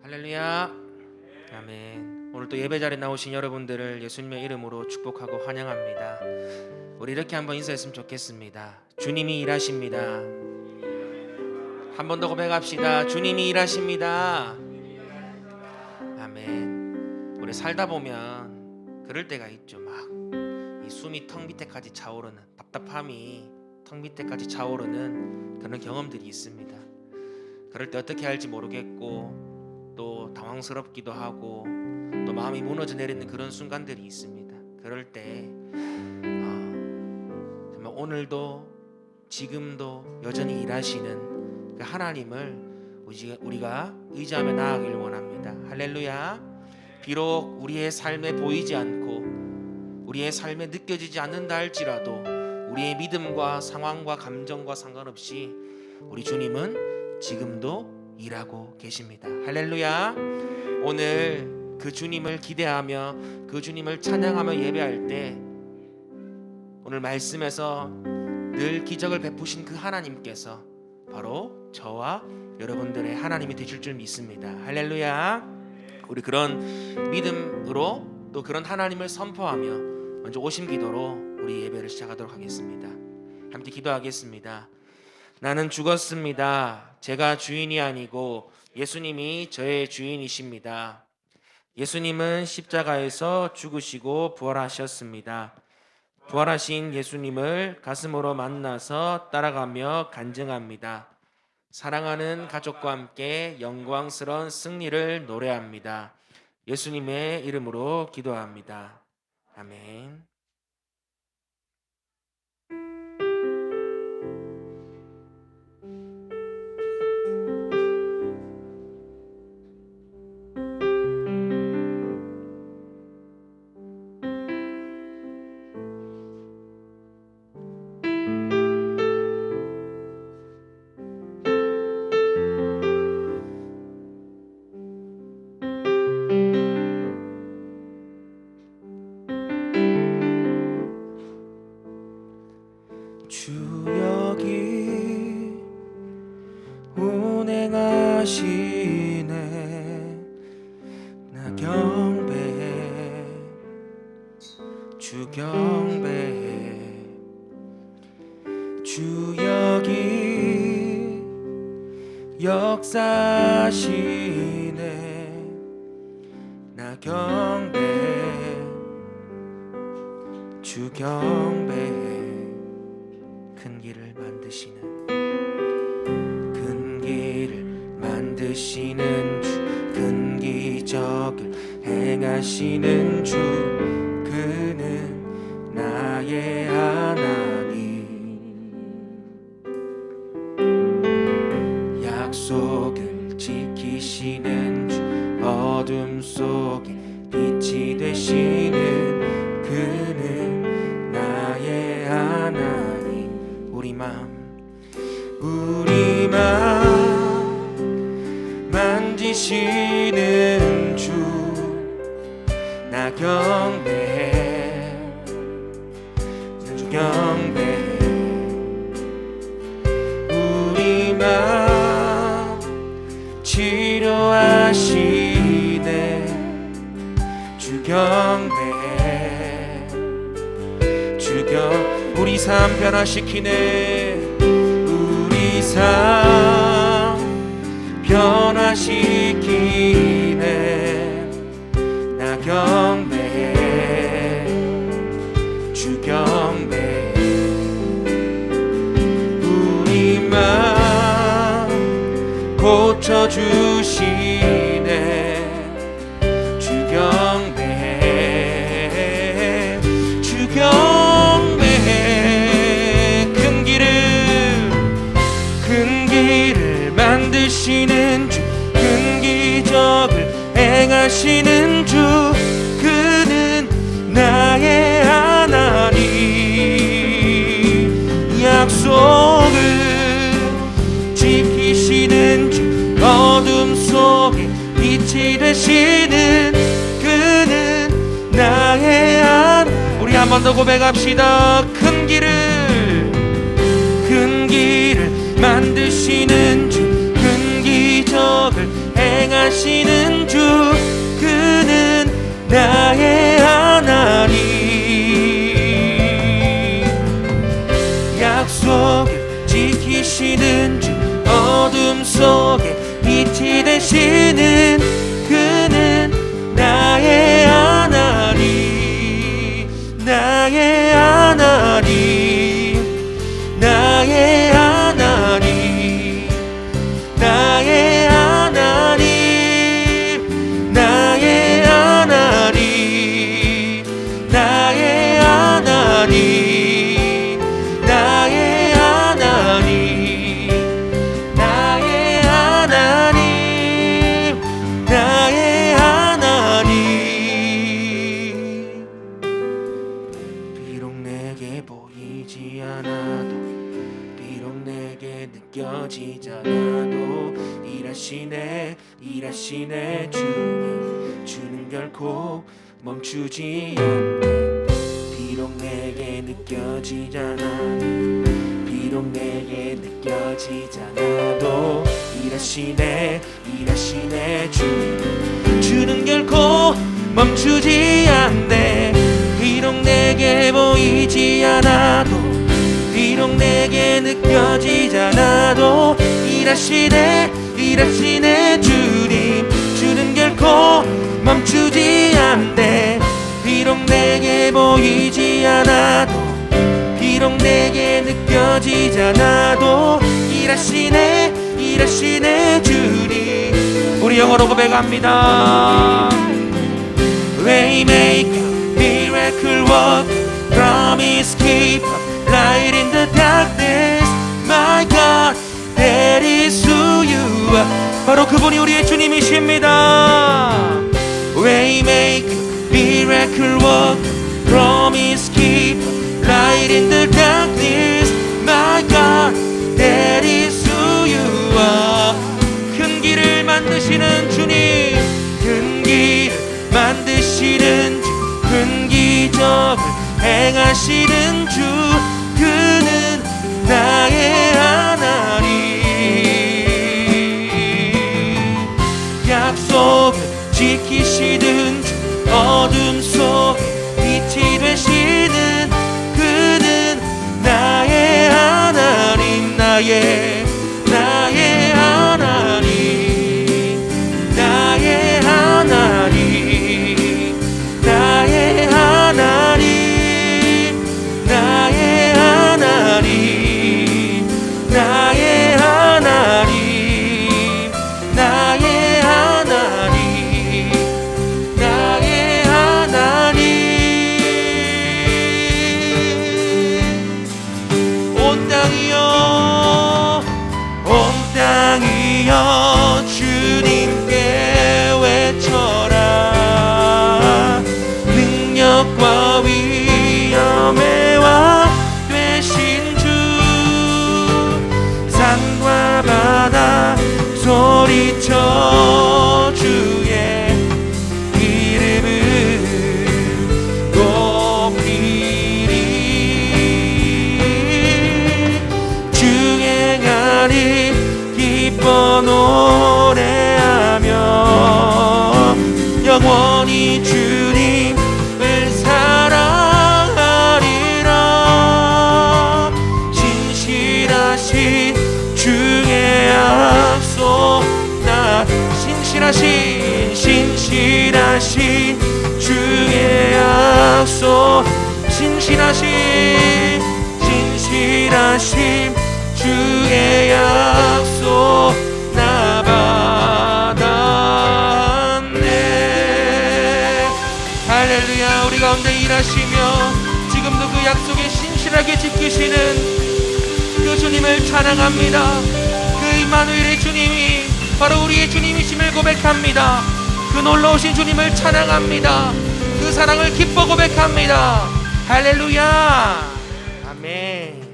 할렐루야. 아멘. 오늘 또 예배 자리에 나오신 여러분들을 예수님의 이름으로 축복하고 환영합니다. 우리 이렇게 한번 인사했으면 좋겠습니다. 주님이 일하십니다. 한 번 더 고백합시다. 주님이 일하십니다. 아멘. 우리 살다 보면 그럴 때가 있죠. 막 이 숨이 턱 밑에까지 차오르는, 답답함이 턱 밑에까지 차오르는 그런 경험들이 있습니다. 그럴 때 어떻게 할지 모르겠고 또 당황스럽기도 하고 또 마음이 무너져 내리는 그런 순간들이 있습니다. 그럴 때 정말 오늘도 지금도 여전히 일하시는 그 하나님을 우리가 의지하며 나아가길 원합니다. 할렐루야. 비록 우리의 삶에 보이지 않고 우리의 삶에 느껴지지 않는다 할지라도 우리의 믿음과 상황과 감정과 상관없이 우리 주님은 지금도 일하고 계십니다. 할렐루야. 오늘 그 주님을 기대하며 그 주님을 찬양하며 예배할 때 오늘 말씀에서 늘 기적을 베푸신 그 하나님께서 바로 저와 여러분들의 하나님이 되실 줄 믿습니다. 할렐루야. 우리 그런 믿음으로 또 그런 하나님을 선포하며 먼저 오심 기도로 우리 예배를 시작하도록 하겠습니다. 함께 기도하겠습니다. 나는 죽었습니다. 제가 주인이 아니고 예수님이 저의 주인이십니다. 예수님은 십자가에서 죽으시고 부활하셨습니다. 부활하신 예수님을 가슴으로 만나서 따라가며 간증합니다. 사랑하는 가족과 함께 영광스러운 승리를 노래합니다. 예수님의 이름으로 기도합니다. 아멘. 주 여기 운행하시네. 나 경배해. 주 경배해. 주 여기 역사하시네. 나 경배해. 주 경배해. 큰 길을 만드시는 주, 큰 기적을 행하시는 주, 그는 나의 하나님. 약속을 지키시는 주, 어둠 속에 빛이 되시는 그는 나의 하나님. 우리 맘 만지시는 주, 나 경배해. 주 경배해. 우리 맘 치료하시네. 주 경배해. 우리 삶 변화시키네. 우리 삶 변화시키네. 나 경배해. 주 경배해. 우리 맘 고쳐주시네. 주 경배해. 주 경배해. 큰 길을 만드시는 주, 큰 기적을 행하시는 주, 그는 나의 하나님. 약속을 지키시는 주, 어둠 속에 빛이 되시는 그는 나의 하나님. 우리 한 번 더 고백합시다. 큰 길을 만드시는 주, 큰 기적을 행하시는 일하시는 주 그는 나의 하나님 약속을 지키시는 주 어둠 속에 빛이 되시는 그는 나의 하나님 나의 하나님 나의 하나님 나의 하나님 나의 하나님 나의 하나님 나의 하나님 나의 하나님 나의 하나님 비록 내게 보이지 않아도 비록 내게 느껴지지 않아도 일하시네 주님 주는 결코 멈추지 않네 비록 내게 느껴지지 않아도 비록 내게 느껴지지 않아도 일하시네 주님 주는 결코 멈추지 않네 비록 내게 보이지 않아도 비록 내게 느껴지지 않아도 일하시네 주님 주는 결코 멈추지 않네 비록 내게 보이지 않아도 비록 내게 느껴지지 않아도 일하시네 주님 우리 영어로 고백합니다 Waymaker, miracle worker, promise keeper, light in the darkness My God, that is who you are 바로 그분이 우리의 주님이십니다 Waymaker, miracle worker, promise keeper, light in the darkness My God, that is who you are 큰 길을 만드시는 주님 큰 길을 만드시는 주 큰 기적을 행하시는 주 그는 나의 하나님 약속을 지키시는 주 어둠 속에 빛이 되시는 그는 나의 하나님 나의 하나님 나의 하나님 나의 하나님 나의 하나님 나의 하나님 나의 하나님 나의 하나님 온 땅이여 주님께 외쳐라 능력과 위엄의 왕 되신 주 산과 바다 소리쳐 주의 이름을 높이리 주행하리 기뻐 노래하며 영원히 주님을 사랑하리라 신실하신 주의 약속 나 신실하신 주의 약속 신실하신 주의 약속 나 받았네 할렐루야 우리 가운데 일하시며 지금도 그 약속에 신실하게 지키시는 그 주님을 찬양합니다 그 임마누엘의 주님이 바로 우리의 주님이심을 고백합니다 그 놀라우신 주님을 찬양합니다 그 사랑을 기뻐 고백합니다 할렐루야 아멘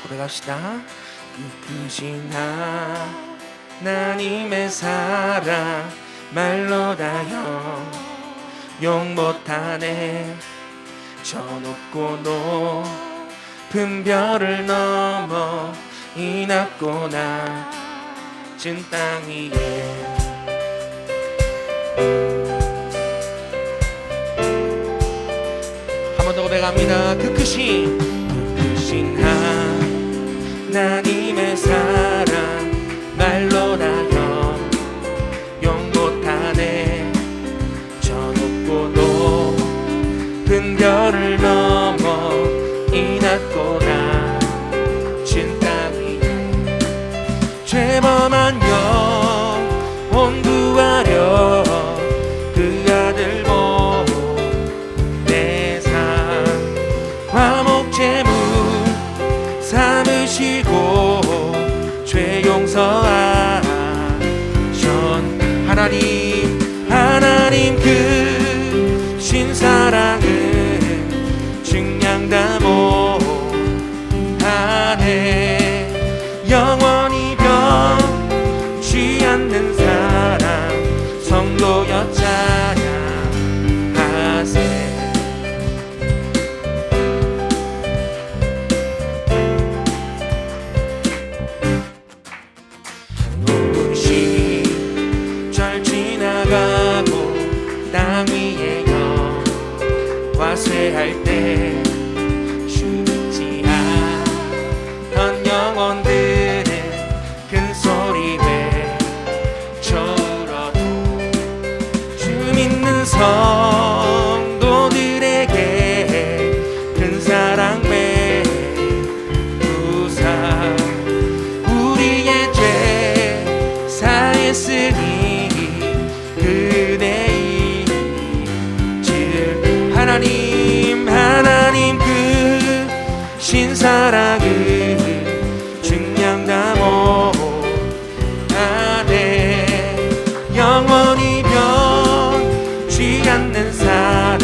고백합시다. 크신 하나님의 사랑 말로 다 용 못하네. 저 높고 높은 별을 넘어 이 낮고 낮은 땅 위에 한 번 더 고백합니다. 그 크신 하나님의 사랑 말로 다 용 못하네. 저 높고 높은 별을 넘어 이 낮고 낮은 땅 위에 죄범한 영혼 구하려 그 아들 보내사 화목제물 삼으시고 죄 용서하셨 하나님 그 신사랑은 증량 다 못하네. 영원히 변치 않는 사랑 성도여 찬양하세. 지나가고 땅 위에 영화쇠할 때 죽지 않던 영혼들은 큰 소리 외쳐울어도 주 믿는 성도들에게 큰 사랑 베푸사 우리의 죄 사했으니 그대 이제 하나님 그 신사랑은 증량 다 못하네. 영원히 변치 않는 사랑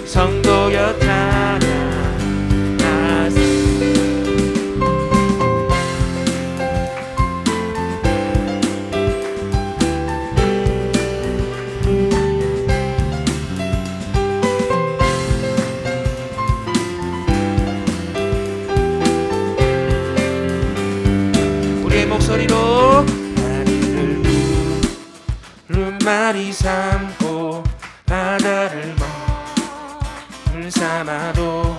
성도여 찬양하세. 목소리로 다리를 두루마리 삼고 바다를 물 삼아도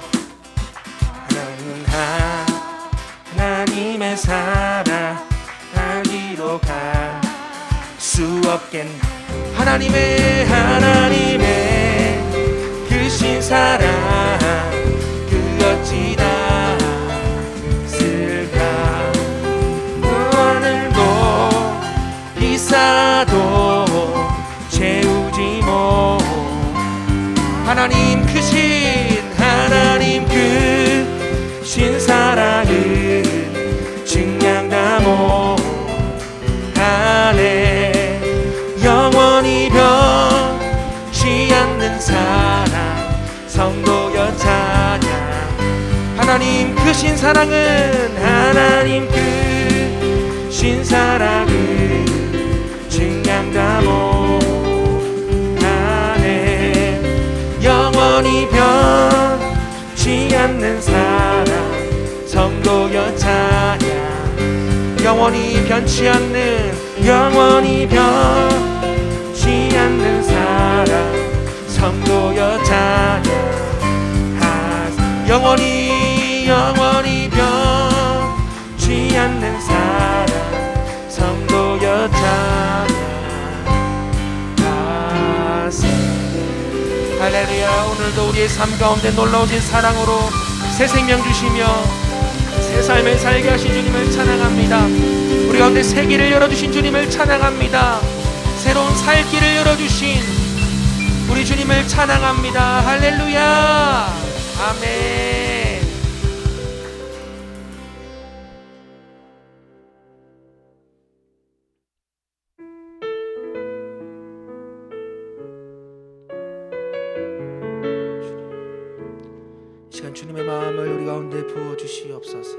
하나님의 사랑 알기로 갈 수 없겠나. 하나님의 그 신사랑 그 어찌 닿았을까. 비싸도 채우지 못. 하나님 그 신사랑은 증량 다 못하네. 영원히 변치 않는 사랑 성도여 찬양. 하나님 그 신사랑은 증량 다 못하네. 영원히 변치 않는 사랑 성도여 찬양. 영원히 변치 않는 사랑 성도여 찬양. 영원히 변치 않는 사랑 성도여 찬양하세. 할렐루야. 오늘도 우리의 삶 가운데 놀라우신 사랑으로 새 생명 주시며 새 삶을 살게 하신 주님을 찬양합니다. 우리 가운데 새 길을 열어주신 주님을 찬양합니다. 새로운 살 길을 열어주신 우리 주님을 찬양합니다. 할렐루야. 아멘. 시간 주님의 마음을 우리 가운데 부어주시옵소서.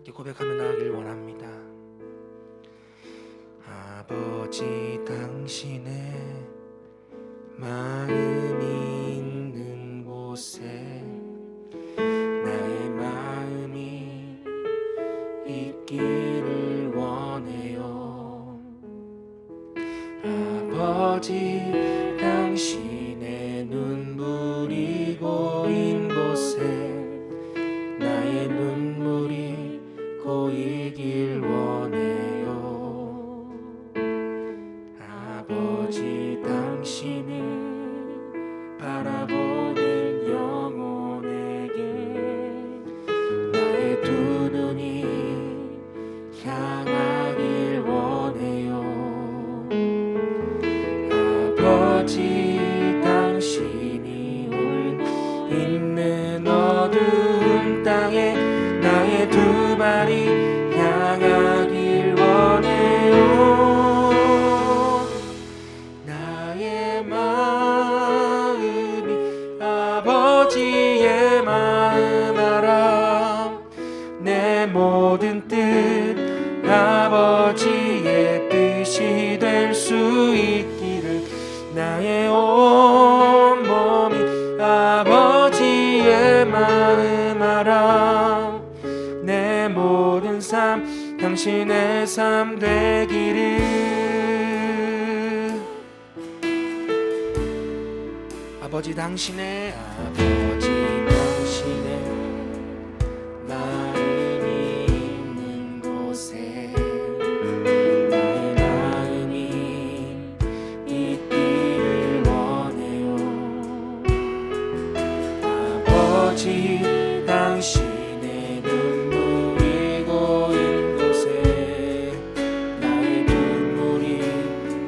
이렇게 고백하며 나가길 원합니다. 아버지, 당신의 마음이 있는 곳에 나의 마음이 있기를 원해요. 아버지, 당신의 눈물이 고인 곳에 나의 눈물이 고이길 원해요. 아버지, 당신이 바라보는 영혼에게 나의 두 눈이 향하길 원해요. 아버지, 당신이 울고 있는 어두운 땅에 나의 두 발이 향하길 원해요. 나의 마음이 아버지의 마음 알아. 내 모든 뜻 아버지의 뜻이 될 수 있기를 나의 온 몸이 아버지의 마음 알아. 내 모든 삶 당신의 삶 되기를. 아버지, 당신의 마음이 있는 곳에 나의 마음이 있기를 원해요. 아버지, 당신의 눈물이 고인 곳에 나의 눈물이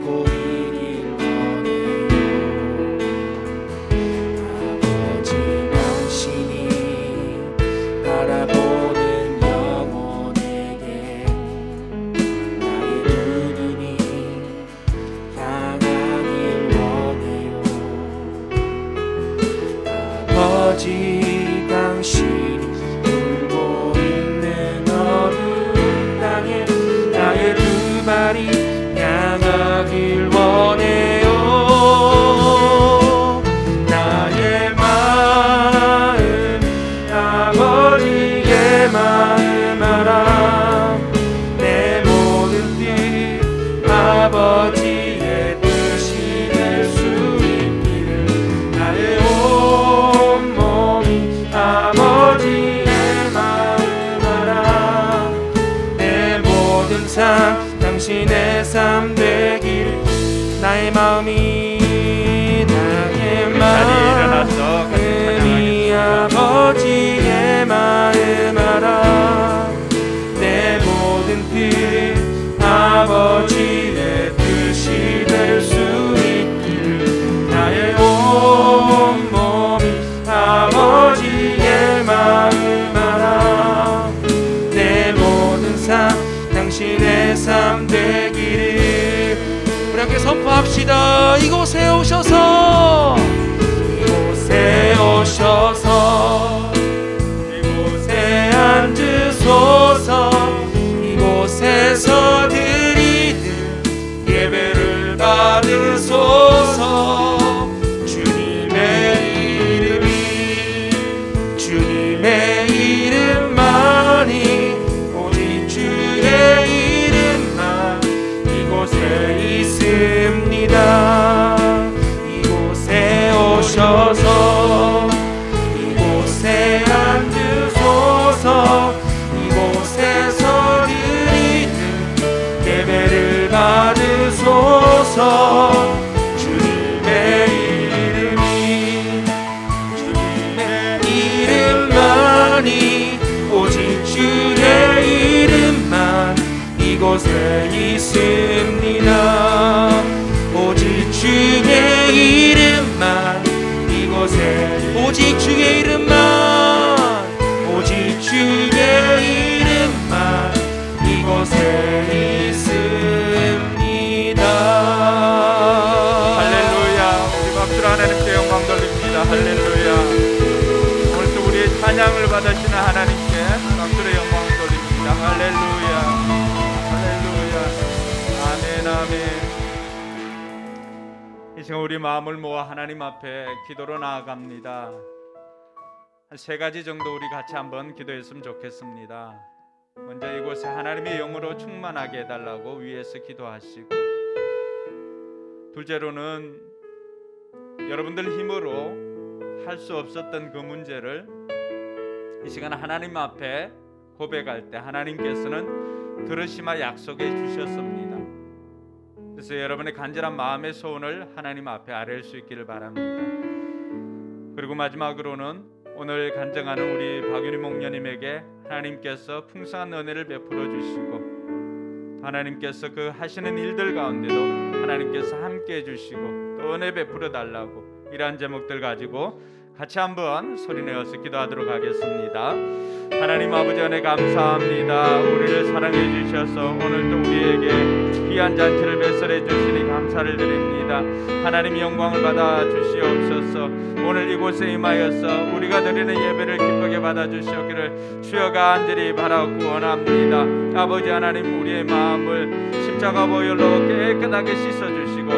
고이길 원해요. 아버지, 당신이 바라보는 영혼에게 나의 두 눈이 향하길 원해요. 아버지, 당신이 울고 있는 어두운 땅에 나의 두 발이 향하길 원해요. 나의 마음이 아버지의 마음 알아. 내 모든 뜻 아버지의 뜻이 될 수 있기를 나의 온 몸이 아버지의 마음 알아. 내 모든 삶 당신의 삶 되기를. 나의 마음이 아버지의 마음 알아. 내 모든 뜻 아버지의 뜻이 될 수 있기를 나의 온 몸이 아버지의 마음 알아. 내 모든 삶 당신의 삶 되기를. 우리 함께 선포합시다. 이곳에 오셔서 이곳에 앉으소서. 이곳에서 드리는 예배를 받으소서. 주님의 이름만이 오직 주의 이름만 이곳에 있습니다. 이곳에 오셔서 이곳에 앉으소서. 이곳에서 드리는 예배를 받으소서. 주님의 이름만이 오직 주의 이름만 이곳에 있습니다. 오직 주의 이름만 이곳에 오직 주의 이름만 오직 주의 이름만 이곳에 있습니다. 할렐루야. 우리 박수로 하나님께 영광 돌립니다. 할렐루야. 오늘도 우리의 찬양을 받으시는 하나님께 박수로 영광 돌립니다. 할렐루야. 할렐루야. 아멘 아멘. 이 시간 우리 마음을 모아 하나님 앞에 기도로 나아갑니다. 한 세 가지 정도 우리 같이 한번 기도했으면 좋겠습니다. 먼저 이곳에 하나님의 영으로 충만하게 해달라고 위에서 기도하시고, 둘째로는 여러분들 힘으로 할 수 없었던 그 문제를 이 시간 하나님 앞에 고백할 때 하나님께서는 들으시마 약속해 주셨습니다. 그래서 여러분의 간절한 마음의 소원을 하나님 앞에 아뢰을 수 있기를 바랍니다. 그리고 마지막으로는 오늘 간증하는 우리 박윤희 목녀님에게 하나님께서 풍성한 은혜를 베풀어 주시고, 하나님께서 그 하시는 일들 가운데도 하나님께서 함께 해주시고 또 은혜 베풀어 달라고, 이러한 제목들 가지고 같이 한번 소리내어서 기도하도록 하겠습니다. 하나님 아버지 은혜 감사합니다. 우리를 사랑해 주셔서 오늘도 우리에게 귀한 잔치를 배설해 주시니 감사를 드립니다. 하나님 영광을 받아 주시옵소서. 오늘 이곳에 임하여서 우리가 드리는 예배를 기쁘게 받아 주시옵기를 주여 간절히 바라고 원합니다. 아버지 하나님, 우리의 마음을 십자가 보혈로 깨끗하게 씻어 주시고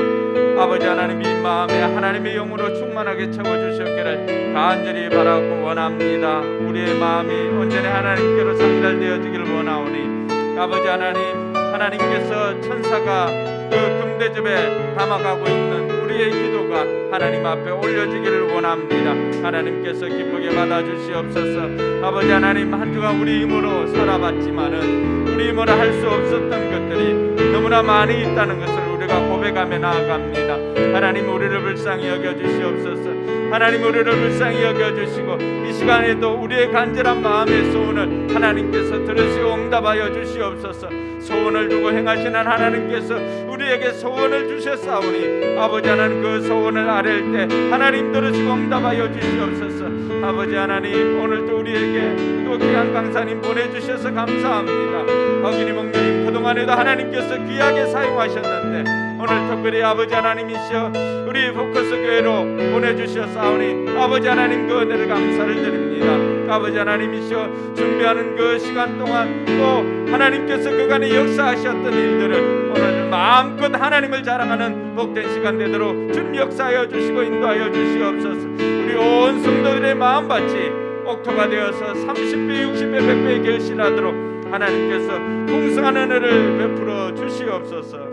아버지 하나님, 이 마음에 하나님의 영으로 충만하게 채워주셨기를 간절히 바라고 원합니다. 우리의 마음이 온전히 하나님께로 상달되어지기를 원하오니 아버지 하나님, 하나님께서 천사가 그 금대접에 담아가고 있는 우리의 기도가 하나님 앞에 올려지기를 원합니다. 하나님께서 기쁘게 받아주시옵소서. 아버지 하나님, 한 주간 우리 힘으로 살아봤지만은 우리 힘으로 할 수 없었던 것들이 너무나 많이 있다는 것을 우리가 고백하며 나아갑니다. 하나님, 우리를 불쌍히 여겨주시옵소서. 하나님, 우리를 불쌍히 여겨주시고 이 시간에도 우리의 간절한 마음의 소원을 하나님께서 들으시고 응답하여 주시옵소서. 소원을 두고 행하시는 하나님께서 우리에게 소원을 주셨사오니 아버지 하나님, 그 소원을 아뢰을 때 하나님 들으시고 응답하여 주시옵소서. 아버지 하나님, 오늘도 우리에게 또 귀한 강사님 보내주셔서 감사합니다. 박윤희 목사님, 그동안에도 하나님께서 귀하게 사용하셨는데 오늘 특별히 아버지 하나님이시여 우리 포커스 교회로 보내주셨사오니 아버지 하나님, 그 은혜를 감사를 드립니다. 아버지 하나님이시여 준비하는 그 시간 동안 또 하나님께서 그간에 역사하셨던 일들을 오늘 마음껏 하나님을 자랑하는 복된 시간 되도록 주님 역사하여 주시고 인도하여 주시옵소서. 우리 온 성도들의 마음밭이 옥토가 되어서 30배 60배 100배의 결실하도록 하나님께서 풍성한 은혜를 베풀어 주시옵소서.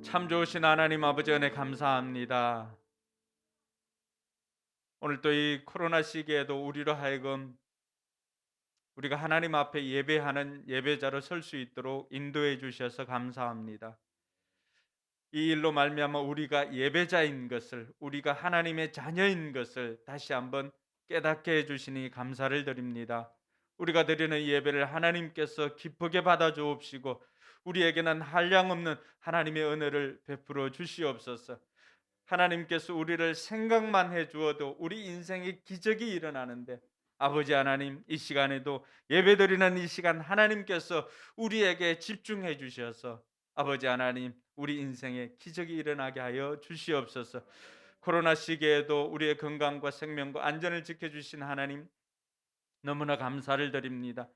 참 좋으신 하나님 아버지 은혜 감사합니다. 오늘 또 이 코로나 시기에도 우리로 하여금 우리가 하나님 앞에 예배하는 예배자로 설 수 있도록 인도해 주셔서 감사합니다. 이 일로 말미암아 우리가 예배자인 것을, 우리가 하나님의 자녀인 것을 다시 한번 깨닫게 해주시니 감사를 드립니다. 우리가 드리는 예배를 하나님께서 기쁘게 받아 주옵시고 우리에게는 한량없는 하나님의 은혜를 베풀어 주시옵소서. 하나님께서 우리를 생각만 해주어도 우리 인생에 기적이 일어나는데 아버지 하나님, 이 시간에도 예배드리는 이 시간 하나님께서 우리에게 집중해 주셔서 아버지 하나님, 우리 인생에 기적이 일어나게 하여 주시옵소서. 코로나 시기에도 우리의 건강과 생명과 안전을 지켜주신 하나님 너무나 감사를 드립니다.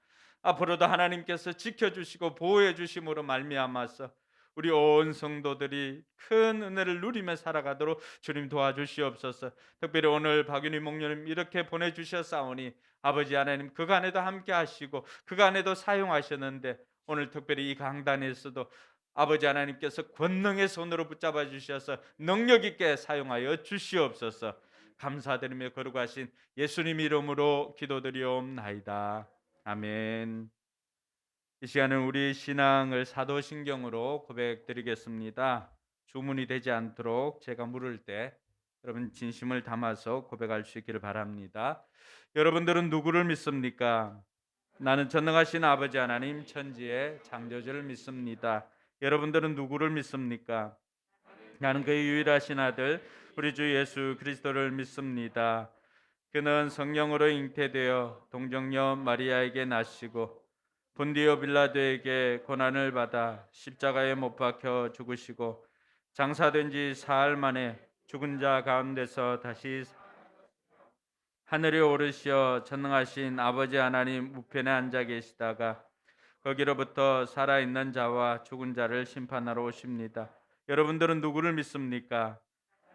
앞으로도 하나님께서 지켜주시고 보호해 주심으로 말미암아서 우리 온 성도들이 큰 은혜를 누리며 살아가도록 주님 도와주시옵소서. 특별히 오늘 박윤희 목녀님 이렇게 보내주셨사오니 아버지 하나님, 그간에도 함께 하시고 그간에도 사용하셨는데 오늘 특별히 이 강단에서도 아버지 하나님께서 권능의 손으로 붙잡아 주셔서 능력 있게 사용하여 주시옵소서. 감사드리며 거룩하신 예수님 이름으로 기도드리옵나이다. 아멘. 이 시간은 우리 신앙을 사도신경으로 고백드리겠습니다. 주문이 되지 않도록 제가 물을 때 여러분 진심을 담아서 고백할 수 있기를 바랍니다. 여러분들은 누구를 믿습니까? 나는 전능하신 아버지 하나님 천지의 창조주를 믿습니다. 여러분들은 누구를 믿습니까? 나는 그의 유일하신 아들 우리 주 예수 그리스도를 믿습니다. 그는 성령으로 잉태되어 동정녀 마리아에게 나시고 본디오 빌라도에게 고난을 받아 십자가에 못 박혀 죽으시고 장사된 지 사흘 만에 죽은 자 가운데서 다시 하늘에 오르시어 전능하신 아버지 하나님 우편에 앉아 계시다가 거기로부터 살아있는 자와 죽은 자를 심판하러 오십니다. 여러분들은 누구를 믿습니까?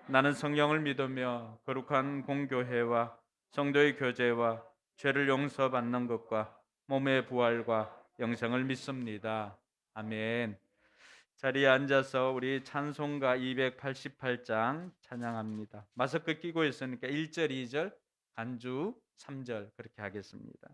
나는 성령을 믿으며 거룩한 공교회와 성도의 교제와 죄를 용서받는 것과 몸의 부활과 영생을 믿습니다. 아멘. 자리에 앉아서 우리 찬송가 288장 찬양합니다. 마스크 끼고 있으니까 1절, 2절, 간주 3절 그렇게 하겠습니다.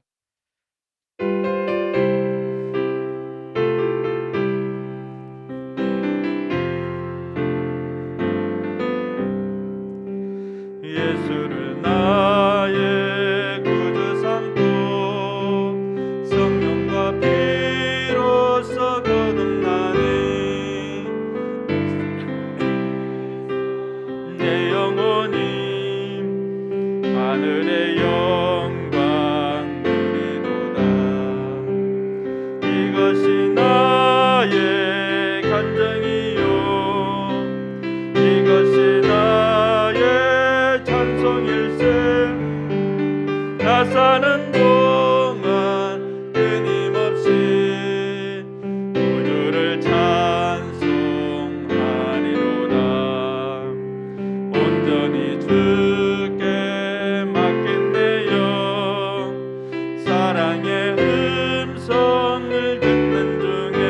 예수를 나의 구주 삼고 성령과 피로써 거듭나니 내 영혼이 하늘의 영광 누리도다. 이것이 나의 간증이요 이것이 나의 찬송일세. 나 사는 동안 끊임없이 우주를 찬송하리로다. 온전히 주께 맡긴 내 영 사랑의 음성을 듣는 중에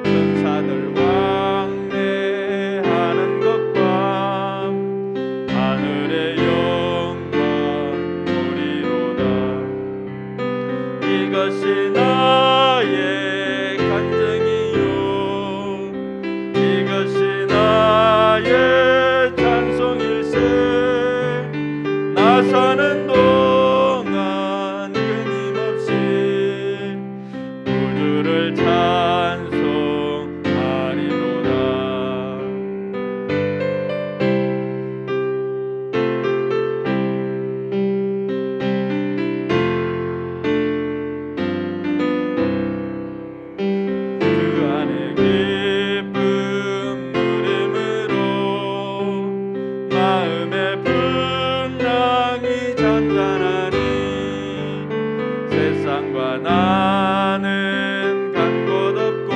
천사들 왕래하는 것과 하늘의 영광 누리로다. 이것이 나의 간증이요 이것이 나의 찬송일세. 나 사는 동안 끊임없이 우주를 찬송하리로다. 그 안에 기쁨 누림으로 마음의 풍랑이 잔잔하니 세상과 나는 간 곳 없고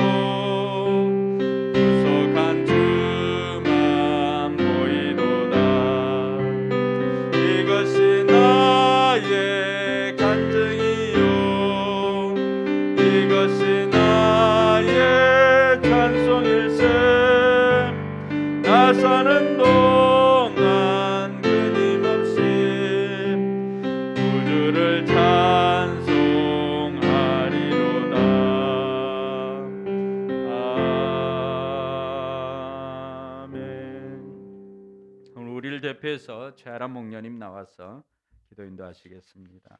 구속한 주만 보이도다. 이것이 나의 간증이요 이것이 나의 찬송일세. 나 사는 동안 끊임없이 우주를 찬송하리로다. 아멘. 오늘 우리를 대표해서 최아람 목녀님 나와서 기도 인도하시겠습니다.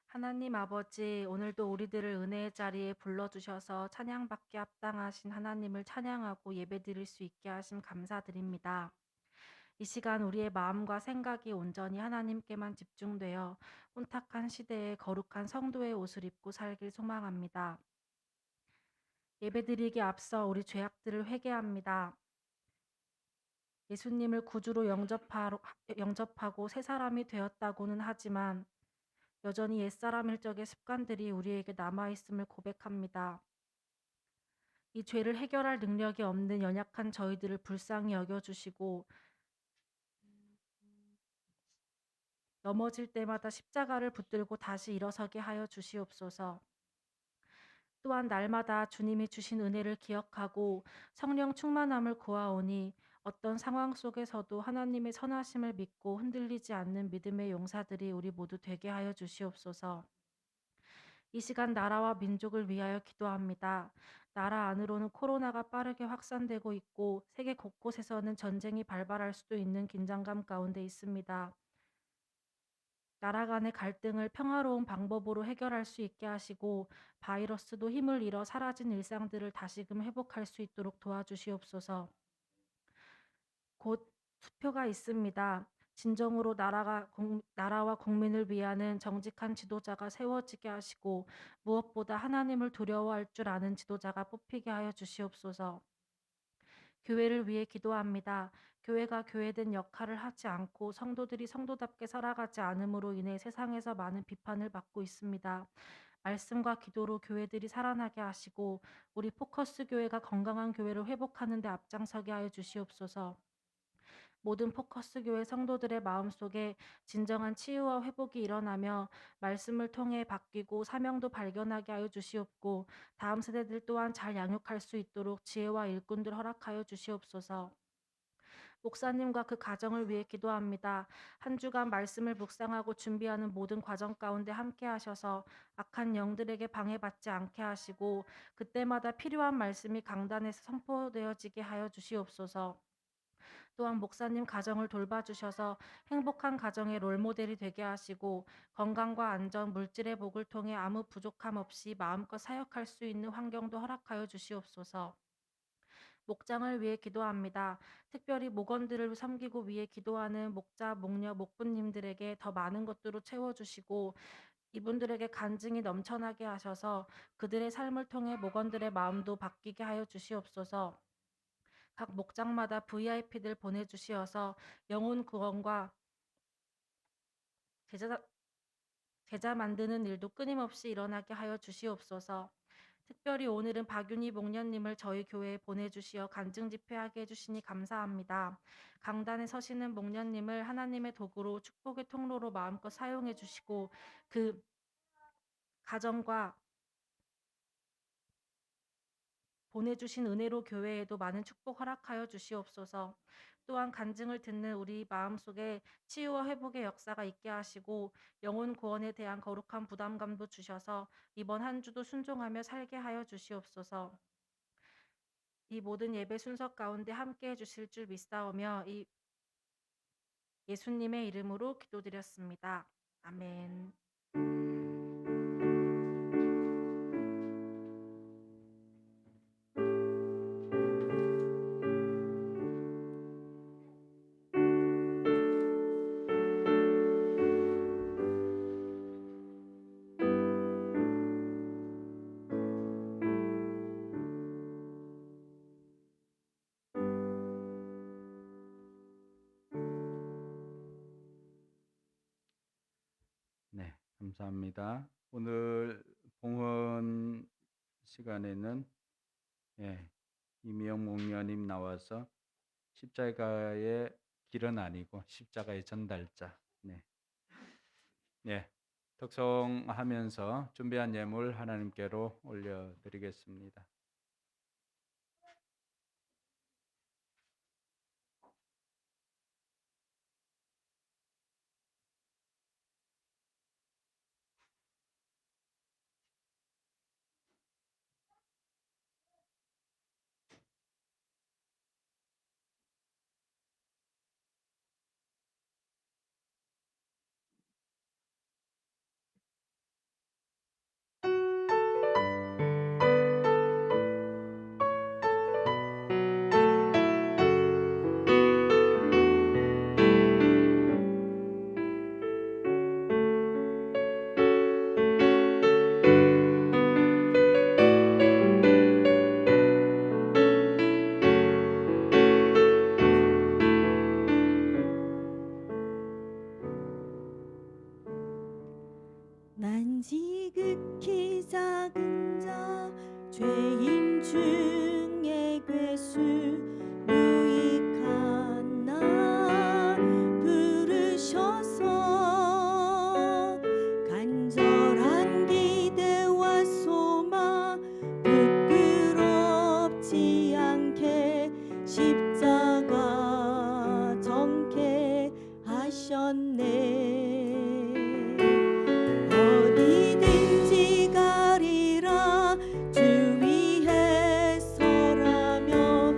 하나님 아버지, 오늘도 우리들을 은혜의 자리에 불러주셔서 찬양받기 합당하신 하나님을 찬양하고 예배드릴 수 있게 하심 감사드립니다. 이 시간 우리의 마음과 생각이 온전히 하나님께만 집중되어 혼탁한 시대에 거룩한 성도의 옷을 입고 살길 소망합니다. 예배드리기에 앞서 우리 죄악들을 회개합니다. 예수님을 구주로 영접하고 새 사람이 되었다고는 하지만 여전히 옛사람 일적의 습관들이 우리에게 남아있음을 고백합니다. 이 죄를 해결할 능력이 없는 연약한 저희들을 불쌍히 여겨주시고 넘어질 때마다 십자가를 붙들고 다시 일어서게 하여 주시옵소서. 또한 날마다 주님이 주신 은혜를 기억하고 성령 충만함을 구하오니 어떤 상황 속에서도 하나님의 선하심을 믿고 흔들리지 않는 믿음의 용사들이 우리 모두 되게 하여 주시옵소서. 이 시간 나라와 민족을 위하여 기도합니다. 나라 안으로는 코로나가 빠르게 확산되고 있고 세계 곳곳에서는 전쟁이 발발할 수도 있는 긴장감 가운데 있습니다. 나라 간의 갈등을 평화로운 방법으로 해결할 수 있게 하시고 바이러스도 힘을 잃어 사라진 일상들을 다시금 회복할 수 있도록 도와주시옵소서. 곧 투표가 있습니다. 진정으로 나라와 국민을 위하는 정직한 지도자가 세워지게 하시고 무엇보다 하나님을 두려워할 줄 아는 지도자가 뽑히게 하여 주시옵소서. 교회를 위해 기도합니다. 교회가 교회된 역할을 하지 않고 성도들이 성도답게 살아가지 않음으로 인해 세상에서 많은 비판을 받고 있습니다. 말씀과 기도로 교회들이 살아나게 하시고 우리 포커스 교회가 건강한 교회를 회복하는 데 앞장서게 하여 주시옵소서. 모든 포커스 교회 성도들의 마음속에 진정한 치유와 회복이 일어나며 말씀을 통해 바뀌고 사명도 발견하게 하여 주시옵고 다음 세대들 또한 잘 양육할 수 있도록 지혜와 일꾼들 허락하여 주시옵소서. 목사님과 그 가정을 위해 기도합니다. 한 주간 말씀을 묵상하고 준비하는 모든 과정 가운데 함께 하셔서 악한 영들에게 방해받지 않게 하시고 그때마다 필요한 말씀이 강단에서 선포되어지게 하여 주시옵소서. 또한 목사님 가정을 돌봐주셔서 행복한 가정의 롤모델이 되게 하시고 건강과 안전, 물질의 복을 통해 아무 부족함 없이 마음껏 사역할 수 있는 환경도 허락하여 주시옵소서. 목장을 위해 기도합니다. 특별히 목원들을 섬기고 위해 기도하는 목자, 목녀, 목부님들에게 더 많은 것들로 채워주시고 이분들에게 간증이 넘쳐나게 하셔서 그들의 삶을 통해 목원들의 마음도 바뀌게 하여 주시옵소서. 각 목장마다 VIP들 보내주시어서 영혼 구원과 제자, 제자 만드는 일도 끊임없이 일어나게 하여 주시옵소서. 특별히 오늘은 박윤희 목녀님을 저희 교회에 보내주시어 간증 집회하게 해주시니 감사합니다. 강단에 서시는 목녀님을 하나님의 도구로 축복의 통로로 마음껏 사용해 주시고 그 가정과 보내주신 은혜로 교회에도 많은 축복 허락하여 주시옵소서. 또한 간증을 듣는 우리 마음속에 치유와 회복의 역사가 있게 하시고 영혼 구원에 대한 거룩한 부담감도 주셔서 이번 한 주도 순종하며 살게 하여 주시옵소서. 이 모든 예배 순서 가운데 함께 해주실 줄 믿사오며 이 예수님의 이름으로 기도드렸습니다. 아멘. 네, 감사합니다. 오늘 봉헌 시간에는 이미영 목녀님 나와서 십자가의 길은 아니고 십자가의 전달자. 덕송하면서 준비한 예물 하나님께로 올려드리겠습니다. 난 지극히 작은 자 죄인 중에 괴수 유익한 나 부르셔서 간절한 기대와 소망 부끄럽지 않게 십자가 정케 하셨네. 어디든지 가리라 주 위에 서라며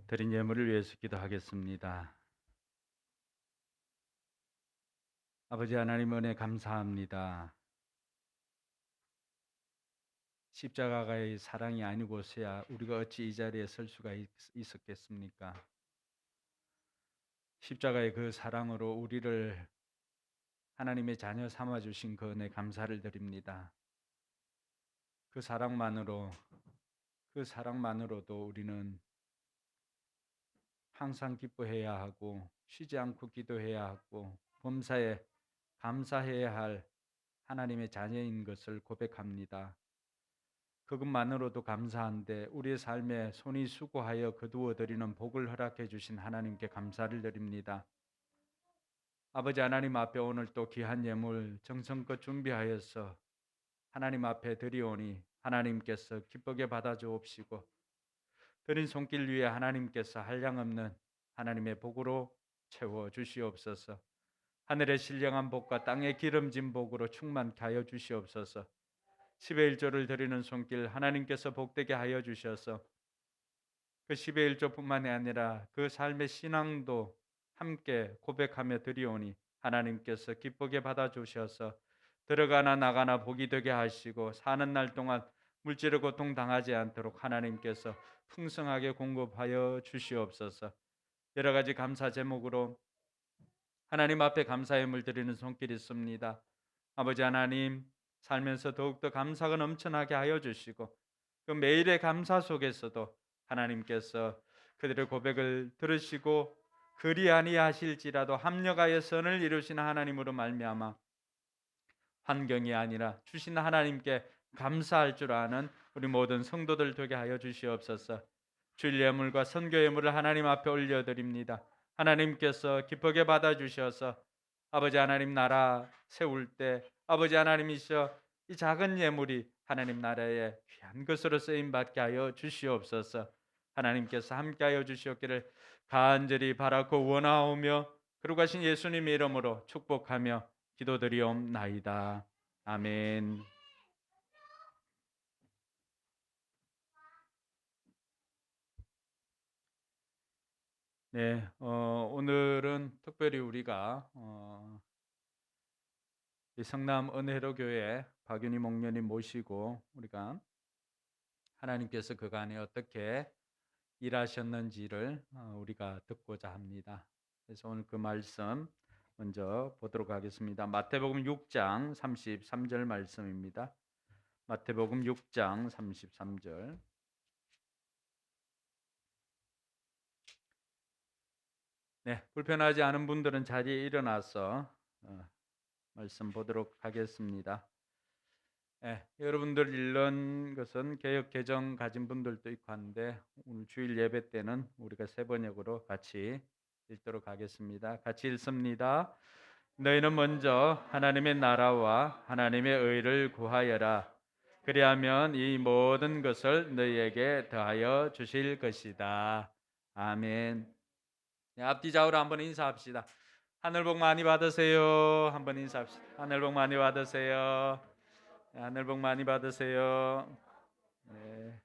드린 예물을 위해서 기도하겠습니다. 아버지 하나님 은혜 감사합니다. 십자가의 사랑이 아니고서야 우리가 어찌 이 자리에 설 수가 있었겠습니까? 십자가의 그 사랑으로 우리를 하나님의 자녀 삼아 주신 그 은혜 감사를 드립니다. 그 사랑만으로도 우리는 항상 기뻐해야 하고 쉬지 않고 기도해야 하고 범사에 감사해야 할 하나님의 자녀인 것을 고백합니다. 그것만으로도 감사한데 우리의 삶에 손이 수고하여 거두어 드리는 복을 허락해 주신 하나님께 감사를 드립니다. 아버지 하나님 앞에 오늘 또 귀한 예물 정성껏 준비하여서 하나님 앞에 드리오니 하나님께서 기쁘게 받아 주옵시고 드린 손길 위에 하나님께서 한량없는 하나님의 복으로 채워 주시옵소서. 하늘의 신령한 복과 땅의 기름진 복으로 충만케 하여 주시옵소서. 10의 1조를 드리는 손길 하나님께서 복되게 하여 주셔서 그 10의 1조뿐만이 아니라 그 삶의 신앙도 함께 고백하며 드리오니 하나님께서 기쁘게 받아 주셔서 들어가나 나가나 복이 되게 하시고 사는 날 동안 물질의 고통 당하지 않도록 하나님께서 풍성하게 공급하여 주시옵소서. 여러 가지 감사 제목으로 하나님 앞에 감사의 물 드리는 손길이 있습니다. 아버지 하나님, 살면서 더욱더 감사가 넘쳐나게 하여 주시고 그 매일의 감사 속에서도 하나님께서 그들의 고백을 들으시고 그리 아니하실지라도 합력하여 선을 이루시는 하나님으로 말미암아 환경이 아니라 주신 하나님께 감사할 줄 아는 우리 모든 성도들 되게 하여 주시옵소서. 주일 예물과 선교 예물을 하나님 앞에 올려드립니다. 하나님께서 기쁘게 받아주셔서 아버지 하나님 나라 세울 때 아버지 하나님이셔 이 작은 예물이 하나님 나라에 귀한 것으로 쓰임받게 하여 주시옵소서. 하나님께서 함께하여 주시옵기를 간절히 바라고 원하오며 그러고 하신 예수님의 이름으로 축복하며 기도드리옵나이다. 아멘. 네, 오늘은 특별히 우리가 이 성남 은혜로교회 박윤희 목련님 모시고 우리가 하나님께서 그간에 어떻게 일하셨는지를 우리가 듣고자 합니다. 그래서 오늘 그 말씀 먼저 보도록 하겠습니다. 마태복음 6장 33절 말씀입니다. 마태복음 6장 33절. 네, 불편하지 않은 분들은 자리에 일어나서 말씀 보도록 하겠습니다. 네, 여러분들 읽는 것은 개역 개정 가진 분들도 있고 한데 오늘 주일 예배 때는 우리가 세 번역으로 같이 읽도록 하겠습니다. 같이 읽습니다. 너희는 먼저 하나님의 나라와 하나님의 의를 구하여라. 그리하면 이 모든 것을 너희에게 더하여 주실 것이다. 아멘. 네, 앞뒤 좌우로 한번 인사합시다. 하늘 복 많이 받으세요. 한번 인사합시다. 하늘 복 많이 받으세요. 네, 하늘 복 많이 받으세요. 네,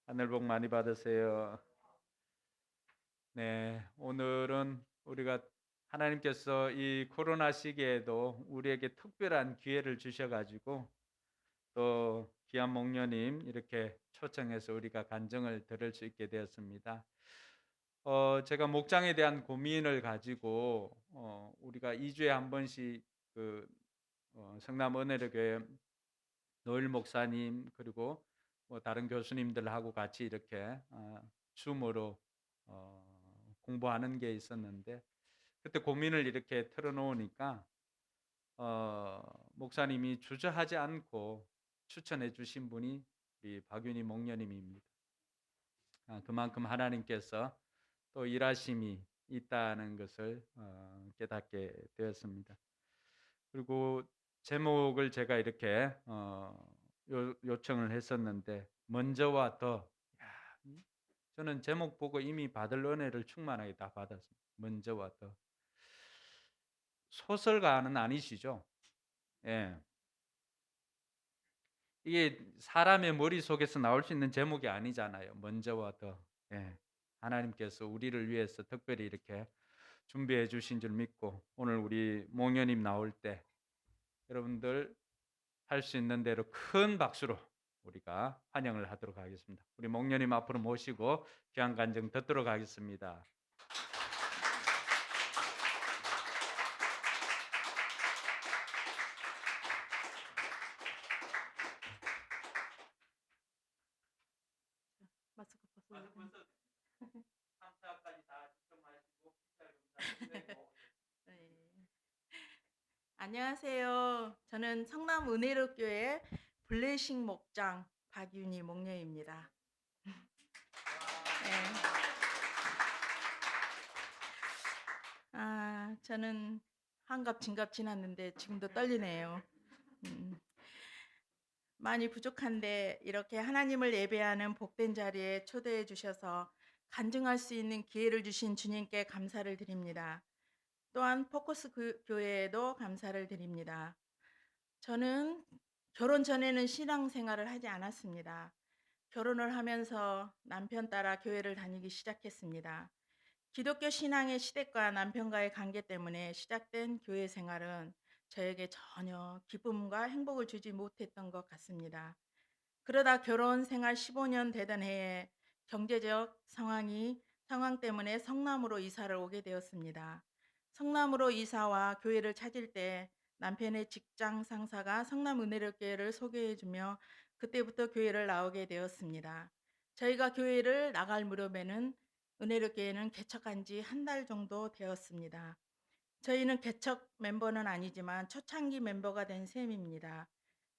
하늘 복 많이 받으세요. 네, 오늘은 우리가 하나님께서 이 코로나 시기에도 우리에게 특별한 기회를 주셔가지고 또 귀한 목녀님 이렇게 초청해서 우리가 간증을 들을 수 있게 되었습니다. 제가 목장에 대한 고민을 가지고 우리가 2주에 한 번씩 그 성남 은혜로교회 노일 목사님 그리고 뭐 다른 교수님들하고 같이 이렇게 줌으로 공부하는 게 있었는데 그때 고민을 이렇게 털어놓으니까 목사님이 주저하지 않고 추천해 주신 분이 우리 박윤희 목녀님입니다. 그만큼 하나님께서 또 일하심이 있다는 것을 깨닫게 되었습니다. 그리고 제목을 제가 이렇게 요청을 했었는데 먼저와 더. 저는 제목 보고 이미 받을 은혜를 충만하게 다 받았습니다. 먼저와 더. 소설가는 아니시죠? 예. 이게 사람의 머릿속에서 나올 수 있는 제목이 아니잖아요. 먼저와 더. 예. 하나님께서 우리를 위해서 특별히 이렇게 준비해 주신 줄 믿고 오늘 우리 목녀님 나올 때 여러분들 할 수 있는 대로 큰 박수로 우리가 환영을 하도록 하겠습니다. 우리 목녀님 앞으로 모시고 귀한 간증 듣도록 하겠습니다. 마스크 벗어야 돼. 3차까지 다 측정하시고 PCR 검사 네. 안녕하세요. 저는 성남 은혜로교회 블레싱 목장 박윤희 목녀입니다. 네. 저는 한갑 진갑 지났는데 지금도 떨리네요. 많이 부족한데 이렇게 하나님을 예배하는 복된 자리에 초대해 주셔서 간증할 수 있는 기회를 주신 주님께 감사를 드립니다. 또한 포커스 교회에도 감사를 드립니다. 저는 결혼 전에는 신앙생활을 하지 않았습니다. 결혼을 하면서 남편 따라 교회를 다니기 시작했습니다. 기독교 신앙의 시댁과 남편과의 관계 때문에 시작된 교회 생활은 저에게 전혀 기쁨과 행복을 주지 못했던 것 같습니다. 그러다 결혼 생활 15년 되던 해에 경제적 상황 때문에 성남으로 이사를 오게 되었습니다. 성남으로 이사와 교회를 찾을 때 남편의 직장 상사가 성남 은혜롭교회를 소개해주며 그때부터 교회를 나오게 되었습니다. 저희가 교회를 나갈 무렵에는 은혜롭교회는 개척한 지 한 달 정도 되었습니다. 저희는 개척 멤버는 아니지만 초창기 멤버가 된 셈입니다.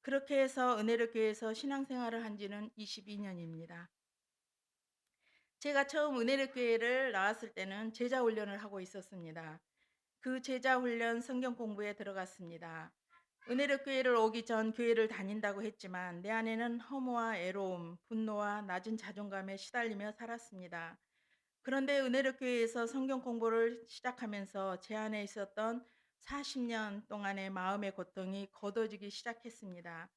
그렇게 해서 은혜롭교회에서 신앙생활을 한 지는 22년입니다. 제가 처음 은혜롭교회를 나왔을 때는 제자 훈련을 하고 있었습니다. 그 제자 훈련 성경 공부에 들어갔습니다. 은혜롭교회를 오기 전 교회를 다닌다고 했지만 내 안에는 허무와 애로움, 분노와 낮은 자존감에 시달리며 살았습니다. 그런데 은혜롭교회에서 성경 공부를 시작하면서 제 안에 있었던 40년 동안의 마음의 고통이 걷어지기 시작했습니다.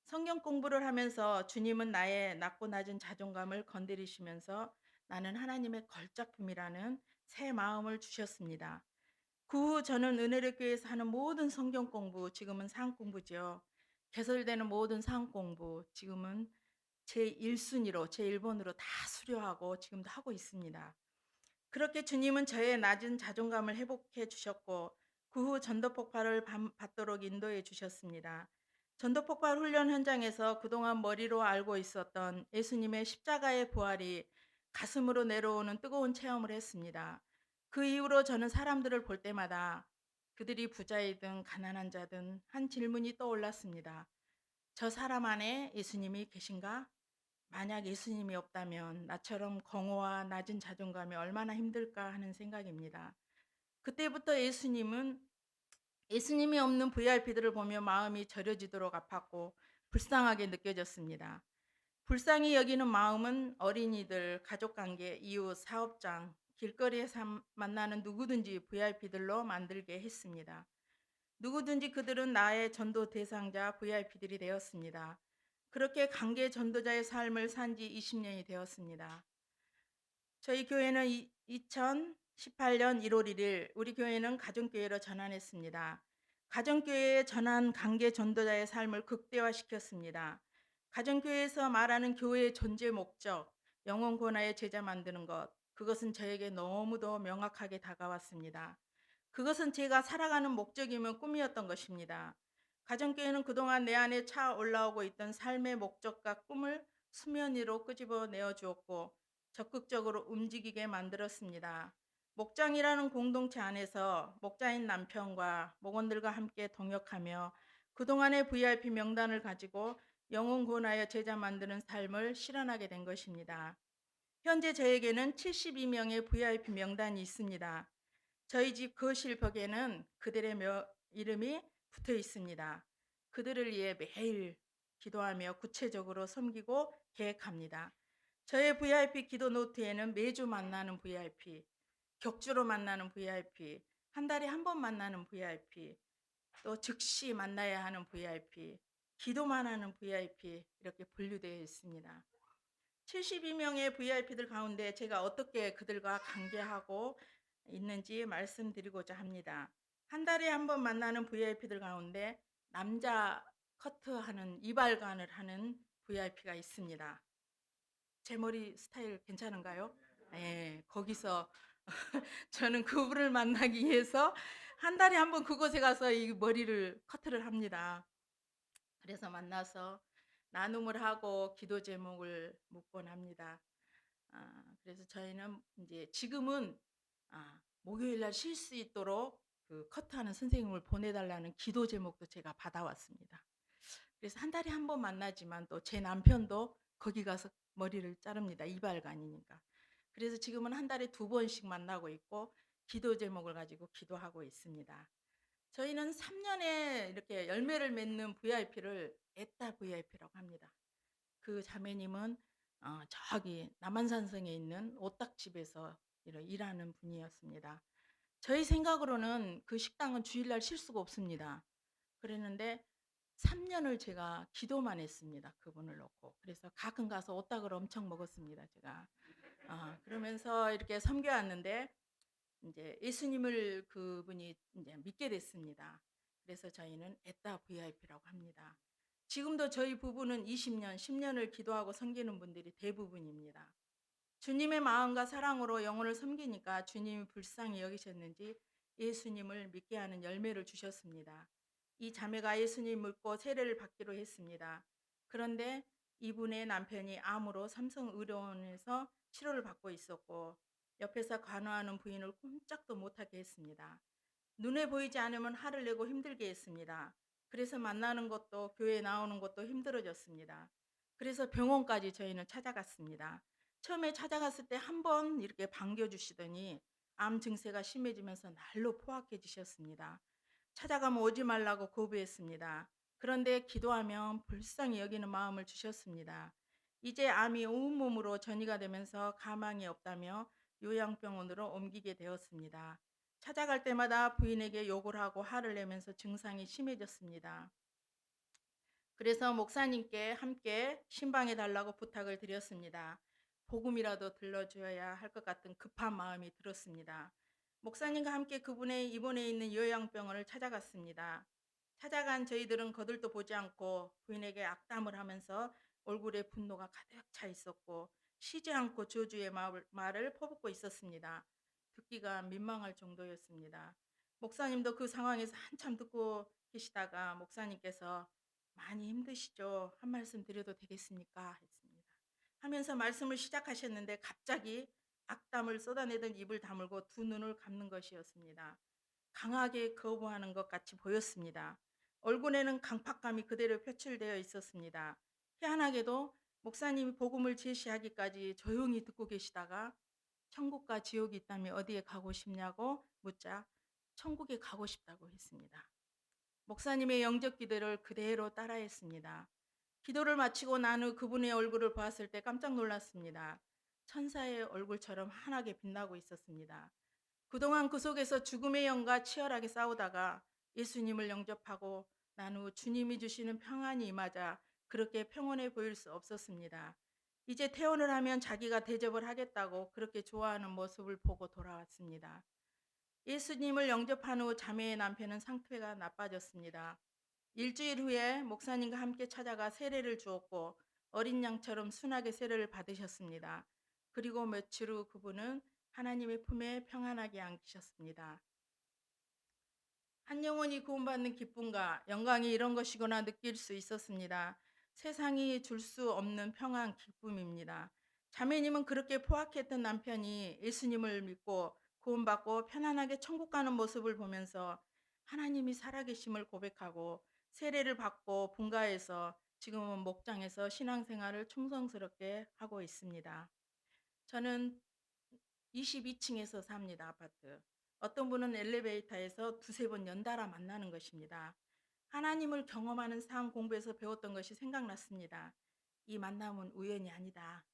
성경 공부를 하면서 주님은 나의 낮고 낮은 자존감을 건드리시면서 나는 하나님의 걸작품이라는 새 마음을 주셨습니다. 그 후 저는 은혜롭교회에서 하는 모든 성경 공부, 지금은 사항 공부죠. 개설되는 모든 사항 공부, 지금은 제 1순위로, 제 1번으로 다 수료하고 지금도 하고 있습니다. 그렇게 주님은 저의 낮은 자존감을 회복해 주셨고 그 후 전도 폭발을 받도록 인도해 주셨습니다. 전도 폭발 훈련 현장에서 그동안 머리로 알고 있었던 예수님의 십자가의 부활이 가슴으로 내려오는 뜨거운 체험을 했습니다. 그 이후로 저는 사람들을 볼 때마다 그들이 부자이든 가난한 자든 한 질문이 떠올랐습니다. 저 사람 안에 예수님이 계신가? 만약 예수님이 없다면 나처럼 공허와 낮은 자존감이 얼마나 힘들까 하는 생각입니다. 그때부터 예수님이 없는 VIP들을 보며 마음이 저려지도록 아팠고 불쌍하게 느껴졌습니다. 불쌍히 여기는 마음은 어린이들, 가족관계, 이웃, 사업장, 길거리에서 만나는 누구든지 VIP들로 만들게 했습니다. 누구든지 그들은 나의 전도 대상자 VIP들이 되었습니다. 그렇게 관계 전도자의 삶을 산 지 20년이 되었습니다. 저희 교회는 2018년 1월 1일 우리 교회는 가정교회로 전환했습니다. 가정교회에 전환 관계 전도자의 삶을 극대화시켰습니다. 가정교회에서 말하는 교회의 존재 목적, 영혼 권하의 제자 만드는 것, 그것은 저에게 너무도 명확하게 다가왔습니다. 그것은 제가 살아가는 목적이며 꿈이었던 것입니다. 가정교회는 그동안 내 안에 차 올라오고 있던 삶의 목적과 꿈을 수면 위로 끄집어내어 주었고 적극적으로 움직이게 만들었습니다. 목장이라는 공동체 안에서 목자인 남편과 목원들과 함께 동역하며 그동안의 VIP 명단을 가지고 영혼 권하여 제자 만드는 삶을 실현하게 된 것입니다. 현재 저에게는 72명의 VIP 명단이 있습니다. 저희 집 거실 벽에는 그들의 이름이 붙어 있습니다. 그들을 위해 매일 기도하며 구체적으로 섬기고 계획합니다. 저의 VIP 기도 노트에는 매주 만나는 VIP, 격주로 만나는 VIP, 한 달에 한 번 만나는 VIP, 또 즉시 만나야 하는 VIP, 기도만 하는 VIP 이렇게 분류되어 있습니다. 72명의 VIP들 가운데 제가 어떻게 그들과 관계하고 있는지 말씀드리고자 합니다. 한 달에 한 번 만나는 VIP들 가운데 남자 커트하는 이발관을 하는 VIP가 있습니다. 제 머리 스타일 괜찮은가요? 예, 거기서 저는 그분을 만나기 위해서 한 달에 한 번 그곳에 가서 이 머리를 커트를 합니다. 그래서 만나서 나눔을 하고 기도 제목을 묻곤 합니다. 그래서 저희는 이제 지금은 목요일 날 쉴 수 있도록 그 커트하는 선생님을 보내달라는 기도 제목도 제가 받아왔습니다. 그래서 한 달에 한 번 만나지만 또 제 남편도 거기 가서 머리를 자릅니다. 이발관이니까. 그래서 지금은 한 달에 두 번씩 만나고 있고 기도 제목을 가지고 기도하고 있습니다. 저희는 3년에 이렇게 열매를 맺는 VIP를 에따 VIP라고 합니다. 그 자매님은 저기 남한산성에 있는 오딱집에서 일하는 분이었습니다. 저희 생각으로는 그 식당은 주일날 쉴 수가 없습니다. 그랬는데 3년을 제가 기도만 했습니다. 그분을 놓고. 그래서 가끔 가서 오딱을 엄청 먹었습니다. 제가. 그러면서 이렇게 섬겨왔는데 이제 예수님을 그분이 이제 믿게 됐습니다. 그래서 저희는 에따 VIP라고 합니다. 지금도 저희 부부는 20년, 10년을 기도하고 섬기는 분들이 대부분입니다. 주님의 마음과 사랑으로 영혼을 섬기니까 주님이 불쌍히 여기셨는지 예수님을 믿게 하는 열매를 주셨습니다. 이 자매가 예수님 믿고 세례를 받기로 했습니다. 그런데 이분의 남편이 암으로 삼성의료원에서 치료를 받고 있었고 옆에서 간호하는 부인을 꼼짝도 못하게 했습니다. 눈에 보이지 않으면 화를 내고 힘들게 했습니다. 그래서 만나는 것도 교회에 나오는 것도 힘들어졌습니다. 그래서 병원까지 저희는 찾아갔습니다. 처음에 찾아갔을 때 한 번 이렇게 반겨주시더니 암 증세가 심해지면서 날로 포악해지셨습니다. 찾아가면 오지 말라고 거부했습니다. 그런데 기도하면 불쌍히 여기는 마음을 주셨습니다. 이제 암이 온몸으로 전이가 되면서 가망이 없다며 요양병원으로 옮기게 되었습니다. 찾아갈 때마다 부인에게 욕을 하고 화를 내면서 증상이 심해졌습니다. 그래서 목사님께 함께 신방해 달라고 부탁을 드렸습니다. 복음이라도 들려줘야 할 것 같은 급한 마음이 들었습니다. 목사님과 함께 그분의 입원해 있는 요양병원을 찾아갔습니다. 찾아간 저희들은 거들떠 보지 않고 부인에게 악담을 하면서 얼굴에 분노가 가득 차 있었고 쉬지 않고 저주의 말을 퍼붓고 있었습니다. 듣기가 민망할 정도였습니다. 목사님도 그 상황에서 한참 듣고 계시다가 목사님께서 많이 힘드시죠? 한 말씀 드려도 되겠습니까? 했습니다. 하면서 말씀을 시작하셨는데 갑자기 악담을 쏟아내던 입을 다물고 두 눈을 감는 것이었습니다. 강하게 거부하는 것 같이 보였습니다. 얼굴에는 강팍감이 그대로 표출되어 있었습니다. 희한하게도 목사님이 복음을 제시하기까지 조용히 듣고 계시다가 천국과 지옥이 있다면 어디에 가고 싶냐고 묻자 천국에 가고 싶다고 했습니다. 목사님의 영접 기도를 그대로 따라했습니다. 기도를 마치고 난 후 그분의 얼굴을 보았을 때 깜짝 놀랐습니다. 천사의 얼굴처럼 환하게 빛나고 있었습니다. 그동안 그 속에서 죽음의 영과 치열하게 싸우다가 예수님을 영접하고 난 후 주님이 주시는 평안이 임하자 그렇게 평온해 보일 수 없었습니다. 이제 퇴원을 하면 자기가 대접을 하겠다고 그렇게 좋아하는 모습을 보고 돌아왔습니다. 예수님을 영접한 후 자매의 남편은 상태가 나빠졌습니다. 일주일 후에 목사님과 함께 찾아가 세례를 주었고 어린 양처럼 순하게 세례를 받으셨습니다. 그리고 며칠 후 그분은 하나님의 품에 평안하게 안기셨습니다. 한 영혼이 구원받는 기쁨과 영광이 이런 것이구나 느낄 수 있었습니다. 세상이 줄 수 없는 평안 기쁨입니다. 자매님은 그렇게 포악했던 남편이 예수님을 믿고 구원받고 편안하게 천국 가는 모습을 보면서 하나님이 살아계심을 고백하고 세례를 받고 분가해서 지금은 목장에서 신앙생활을 충성스럽게 하고 있습니다. 저는 22층에서 삽니다, 아파트. 어떤 분은 엘리베이터에서 두세 번 연달아 만나는 것입니다. 하나님을 경험하는 삶 공부에서 배웠던 것이 생각났습니다. 이 만남은 우연이 아니다.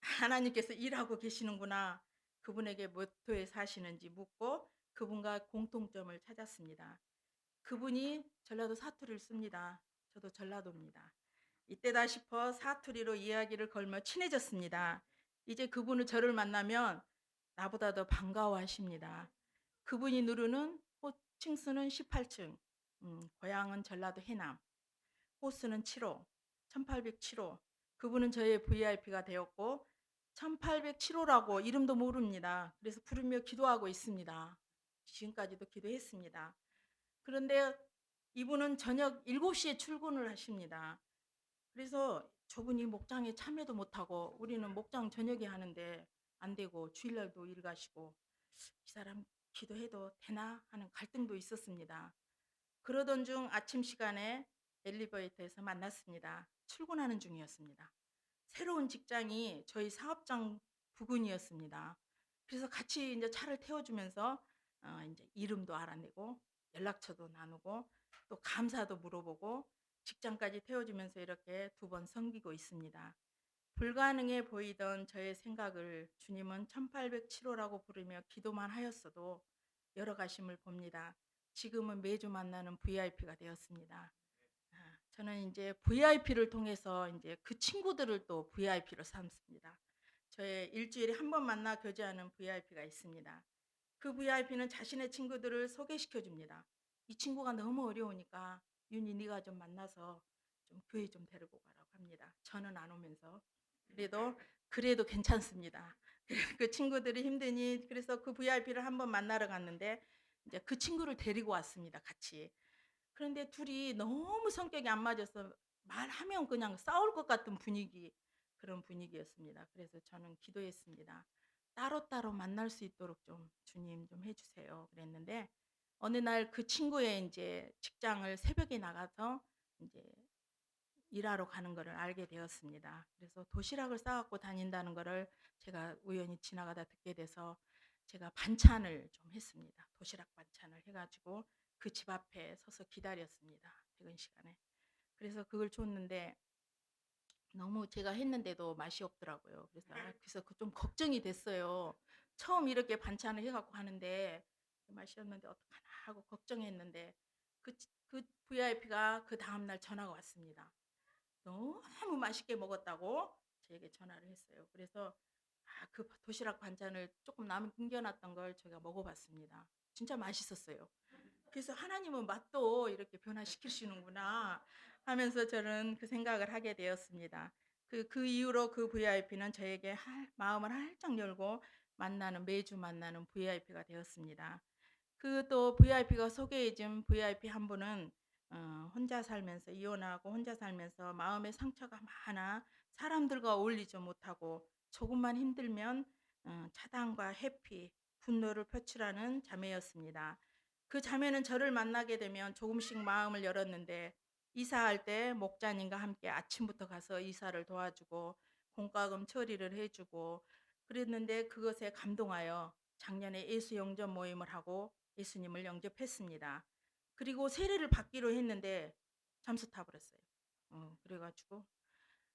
하나님께서 일하고 계시는구나. 그분에게 몇 호에 사시는지 묻고 그분과 공통점을 찾았습니다. 그분이 전라도 사투리를 씁니다. 저도 전라도입니다. 이때다 싶어 사투리로 이야기를 걸며 친해졌습니다. 이제 그분은 저를 만나면 나보다 더 반가워하십니다. 그분이 누르는 호칭수는 18층, 고향은 전라도 해남, 호수는 7호, 1807호. 그분은 저의 VIP가 되었고 1807호라고 이름도 모릅니다. 그래서 부르며 기도하고 있습니다. 지금까지도 기도했습니다. 그런데 이분은 저녁 7시에 출근을 하십니다. 그래서 저분이 목장에 참여도 못하고 우리는 목장 저녁에 하는데 안 되고 주일날도 일 가시고 이 사람 기도해도 되나 하는 갈등도 있었습니다. 그러던 중 아침 시간에 엘리베이터에서 만났습니다. 출근하는 중이었습니다. 새로운 직장이 저희 사업장 부근이었습니다. 그래서 같이 이제 차를 태워주면서 이제 이름도 알아내고 연락처도 나누고 또 감사도 물어보고 직장까지 태워주면서 이렇게 두 번 섬기고 있습니다. 불가능해 보이던 저의 생각을 주님은 1807호라고 부르며 기도만 하였어도 열어가심을 봅니다. 지금은 매주 만나는 VIP가 되었습니다. 저는 이제 VIP를 통해서 이제 그 친구들을 또 VIP로 삼습니다. 저의 일주일에 한 번 만나 교제하는 VIP가 있습니다. 그 VIP는 자신의 친구들을 소개시켜 줍니다. 이 친구가 너무 어려우니까 윤희 네가 좀 만나서 좀 교회 좀 데리고 가라고 합니다. 저는 안 오면서 그래도 괜찮습니다. 그 친구들이 힘드니 그래서 그 VIP를 한번 만나러 갔는데 이제 그 친구를 데리고 왔습니다. 같이. 그런데 둘이 너무 성격이 안 맞아서 말하면 그냥 싸울 것 같은 분위기, 그런 분위기였습니다. 그래서 저는 기도했습니다. 따로따로 만날 수 있도록 좀 주님 좀 해 주세요. 그랬는데 어느 날 그 친구의 인제 직장을 새벽에 나가서 인제 일하러 가는 거를 알게 되었습니다. 그래서 도시락을 싸 갖고 다닌다는 거를 제가 우연히 지나가다 듣게 돼서 제가 반찬을 좀 했습니다. 도시락 반찬을 해 가지고 그 집 앞에 서서 기다렸습니다, 퇴근 시간에. 그래서 그걸 줬는데 너무 제가 했는데도 맛이 없더라고요. 그래서 그 좀 걱정이 됐어요. 처음 이렇게 반찬을 해 갖고 하는데 맛이 없는데 어떡하나 하고 걱정했는데 그 VIP가 그다음 날 전화가 왔습니다. 너무 맛있게 먹었다고 저에게 전화를 했어요. 그래서 그 도시락 반찬을 조금 남겨 놨던 걸 제가 먹어 봤습니다. 진짜 맛있었어요. 그래서 '하나님은 맛도 이렇게 변화시키시는구나.' 하면서 저는 그 생각을 하게 되었습니다. 그 이후로 그 VIP는 저에게 마음을 활짝 열고 매주 만나는 VIP가 되었습니다. 그 또 VIP가 소개해 준 VIP 한 분은 혼자 살면서 이혼하고 혼자 살면서 마음의 상처가 많아 사람들과 어울리지 못하고 조금만 힘들면 차단과 회피, 분노를 표출하는 자매였습니다. 그 자매는 저를 만나게 되면 조금씩 마음을 열었는데 이사할 때 목자님과 함께 아침부터 가서 이사를 도와주고 공과금 처리를 해 주고 그랬는데 그것에 감동하여 작년에 예수 영접 모임을 하고 예수님을 영접했습니다. 그리고 세례를 받기로 했는데 잠수 타 버렸어요. 그래 가지고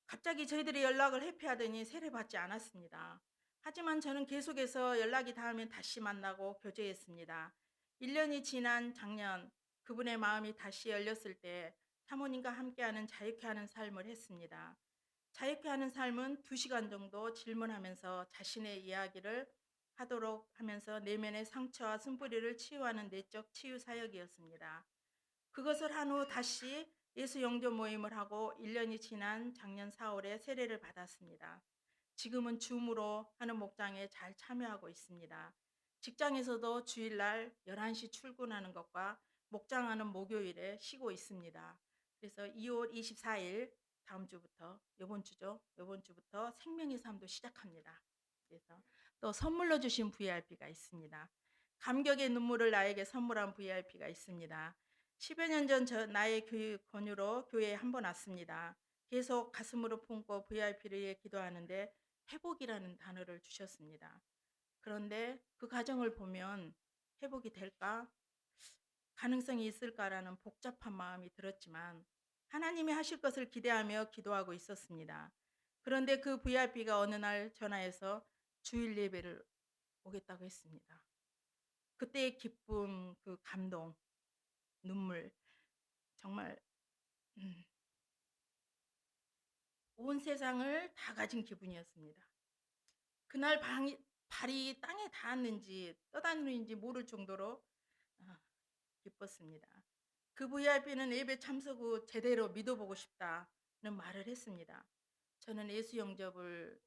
갑자기 저희들이 연락을 회피하더니 세례받지 않았습니다. 하지만 저는 계속해서 연락이 닿으면 다시 만나고 교제했습니다. 1년이 지난 작년 그분의 마음이 다시 열렸을 때 사모님과 함께하는 자유케 하는 삶을 했습니다. 자유케 하는 삶은 2시간 정도 질문하면서 자신의 이야기를 하도록 하면서 내면의 상처와 쓴뿌리를 치유하는 내적 치유 사역이었습니다. 그것을 한 후 다시 예수 영접 모임을 하고 1년이 지난 작년 4월에 세례를 받았습니다. 지금은 줌으로 하는 목장에 잘 참여하고 있습니다. 직장에서도 주일날 11시 출근하는 것과 목장하는 목요일에 쉬고 있습니다. 그래서 2월 24일 다음 주부터 요번 주죠. 요번 주부터 생명의 삶도 시작합니다. 그래서 또 선물로 주신 VIP가 있습니다. 감격의 눈물을 나에게 선물한 VIP가 있습니다. 10여 년 전 나의 교육 권유로 교회에 한 번 왔습니다. 계속 가슴으로 품고 VIP를 위해 기도하는데 회복이라는 단어를 주셨습니다. 그런데 그 과정을 보면 '회복이 될까? 가능성이 있을까?'라는 복잡한 마음이 들었지만 하나님이 하실 것을 기대하며 기도하고 있었습니다. 그런데 그 VIP가 어느 날 전화해서 주일 예배를 오겠다고 했습니다. 그때의 기쁨, 그 감동, 눈물 정말 음 온 세상을 다 가진 기분이었습니다. 그날 발이 땅에 닿았는지 떠다니는지 모를 정도로 아, 기뻤습니다. 그 VIP는 예배 참석 후 제대로 믿어보고 싶다는 말을 했습니다. 저는 예수 영접을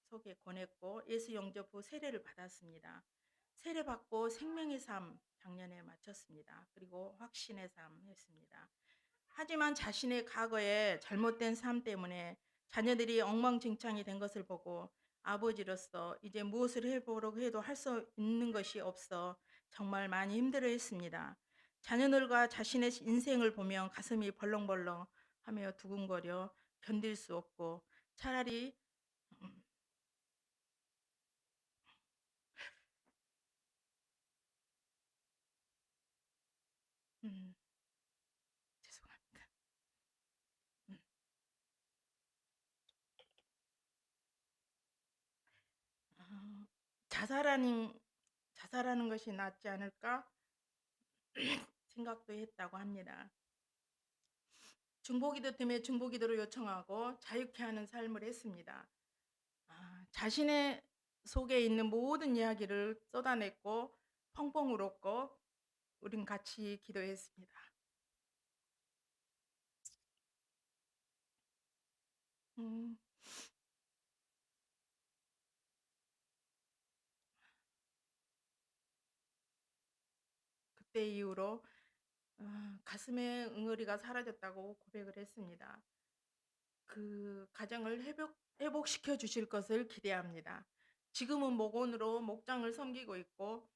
속에 권했고 예수 영접 후 세례를 받았습니다. 세례 받고 생명의 삶 작년에 마쳤습니다. 그리고 확신의 삶 했습니다. 하지만 자신의 과거의 잘못된 삶 때문에 자녀들이 엉망진창이 된 것을 보고 아버지로서 이제 무엇을 해보려고 해도 할 수 있는 것이 없어 정말 많이 힘들어했습니다. 자녀들과 자신의 인생을 보면 가슴이 벌렁벌렁 하며 두근거려 견딜 수 없고 차라리 음, 음, 죄송합니다. 음, 아, 자살하는 자살하는 것이 낫지 않을까 생각도 했다고 합니다. 중보기도 때문에 중보기도를 요청하고 자유케 하는 삶을 했습니다. 자신의 속에 있는 모든 이야기를 쏟아냈고 펑펑 울었고 우린 같이 기도했습니다. 음, 그때 이후로 가슴에 응어리가 사라졌다고 고백을 했습니다. 그 가정을 회복시켜 주실 것을 기대합니다. 지금은 목원으로 목장을 섬기고 있고